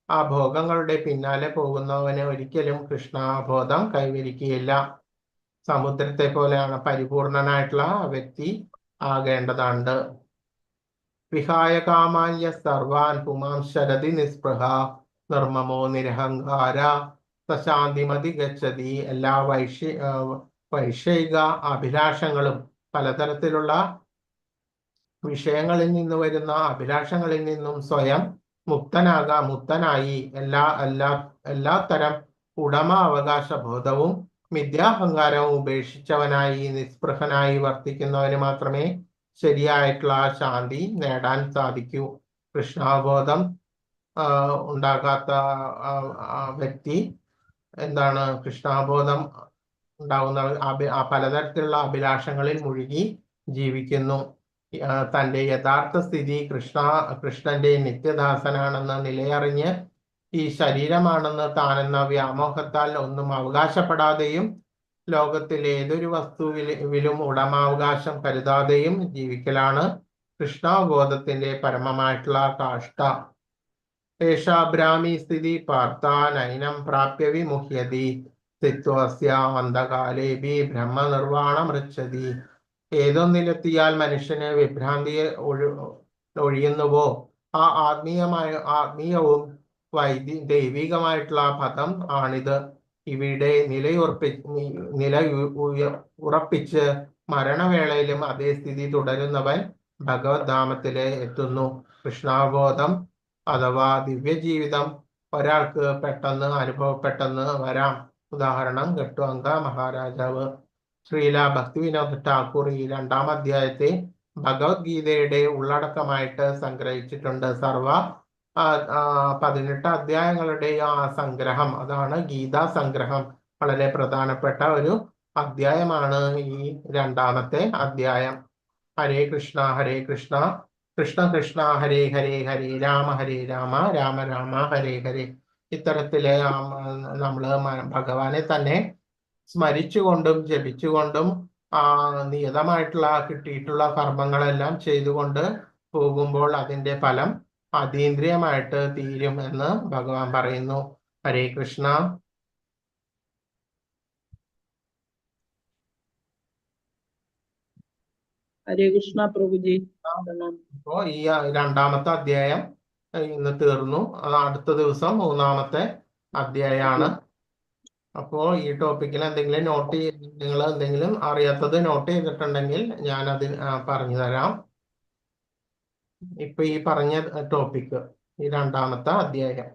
ആ ഭോഗങ്ങളുടെ പിന്നാലെ പോകുന്നവന് ഒരിക്കലും കൃഷ്ണബോധം കൈവരിക്കുകയില്ല. സമുദ്രത്തെ പോലെയാണ് പരിപൂർണനായിട്ടുള്ള വ്യക്തി ആകേണ്ടതുണ്ട്. വിഹായ കാമാന്യ സർവാൻ പുമാം ശരതി നിസ്പൃഹ നിർമ്മമോ നിരഹങ്കാര സശാന്തിമതി ഗച്ഛതി. എല്ലാ വൈഷയിക അഭിലാഷങ്ങളും പലതരത്തിലുള്ള വിഷയങ്ങളിൽ നിന്ന് വരുന്ന അഭിലാഷങ്ങളിൽ നിന്നും സ്വയം മുക്തനായി എല്ലാത്തരം ഉടമ അവകാശ ബോധവും മിഥ്യാഹങ്കാരവും ഉപേക്ഷിച്ചവനായി നിസ്പൃഹനായി വർത്തിക്കുന്നവന് മാത്രമേ ശരിയായിട്ടുള്ള ശാന്തി നേടാൻ സാധിക്കൂ. കൃഷ്ണാബോധം ഉണ്ടാകാത്ത വ്യക്തി എന്താണ് കൃഷ്ണാബോധം ഉണ്ടാകുന്ന പലതരത്തിലുള്ള അഭിലാഷങ്ങളിൽ മുഴുകി ജീവിക്കുന്നു. തന്റെ യഥാർത്ഥ സ്ഥിതി കൃഷ്ണന്റെ നിത്യദാസനാണെന്ന് നിലയറിഞ്ഞ് ഈ ശരീരമാണെന്ന് താനെന്ന വ്യാമോഹത്താൽ ഒന്നും അവകാശപ്പെടാതെയും ലോകത്തിൽ ഏതൊരു വസ്തുവിലും ഉടമാവകാശം കരുതാതെയും ജീവിക്കലാണ് കൃഷ്ണബോധത്തിന്റെ പരമമായിട്ടുള്ള കാഷ്ഠ. ഏഷാബ്രാഹ്മി സ്ഥിതി പാർത്ഥ നൈനം പ്രാപ്യ വിമുഹ്യതി സ്ഥിത്വസ്യ അന്ധകാലേബി ബ്രഹ്മനിർവാണമൃച്ഛതി. ഏതൊന്നിലെത്തിയാൽ മനുഷ്യന് വിഭ്രാന്തിയെ ഒഴിയുന്നുവോ ആ ആത്മീയവും ദൈവികമായിട്ടുള്ള പദം ആണിത്. ഇവിടെ ഉറപ്പിച്ച് മരണവേളയിലും അതേ സ്ഥിതി തുടരുന്നവൻ ഭഗവത്ധാമത്തില് എത്തുന്നു. കൃഷ്ണാബോധം അഥവാ ദിവ്യജീവിതം ഒരാൾക്ക് പെട്ടെന്ന് അനുഭവപ്പെട്ടെന്ന് വരാം. ഉദാഹരണം ഘട്ടുഅങ്ക മഹാരാജാവ്. ശ്രീല ഭക്തിവിനോദ് ഠാക്കൂർ ഈ 2-ാം അധ്യായത്തെ ഭഗവത്ഗീതയുടെ ഉള്ളടക്കമായിട്ട് സംഗ്രഹിച്ചിട്ടുണ്ട്. 18 അധ്യായങ്ങളുടെ ആ സംഗ്രഹം, അതാണ് ഗീതാ സംഗ്രഹം. വളരെ പ്രധാനപ്പെട്ട ഒരു അധ്യായമാണ് ഈ 2-ാമത്തെ അധ്യായം. ഹരേ കൃഷ്ണ കൃഷ്ണ കൃഷ്ണ ഹരേ ഹരേ ഹരേ രാമ രാമ രാമ ഹരേ ഹരേ. ഇത്തരത്തില് നമ്മള് ഭഗവാനെ തന്നെ സ്മരിച്ചുകൊണ്ടും ജപിച്ചുകൊണ്ടും നിയതമായിട്ടുള്ള കിട്ടിയിട്ടുള്ള കർമ്മങ്ങളെല്ലാം ചെയ്തുകൊണ്ട് പോകുമ്പോൾ അതിന്റെ ഫലം അതീന്ദ്രിയമായിട്ട് തീരും എന്ന് ഭഗവാൻ പറയുന്നു. ഹരേ കൃഷ്ണ. ഹരേ കൃഷ്ണ പ്രഭുജി. അപ്പോ ഈ 2-ാമത്തെ അധ്യായം ഇന്ന് തീർന്നു. അടുത്ത ദിവസം 3-ാമത്തെ അധ്യായമാണ്. അപ്പോ ഈ ടോപ്പിക്കിൽ എന്തെങ്കിലും നിങ്ങൾ എന്തെങ്കിലും അറിയാത്തത് നോട്ട് ചെയ്തിട്ടുണ്ടെങ്കിൽ ഞാനത് പറഞ്ഞു തരാം. ഇപ്പൊ ഈ പറഞ്ഞ ടോപ്പിക്ക് ഈ 2-ാമത്തെ അധ്യായം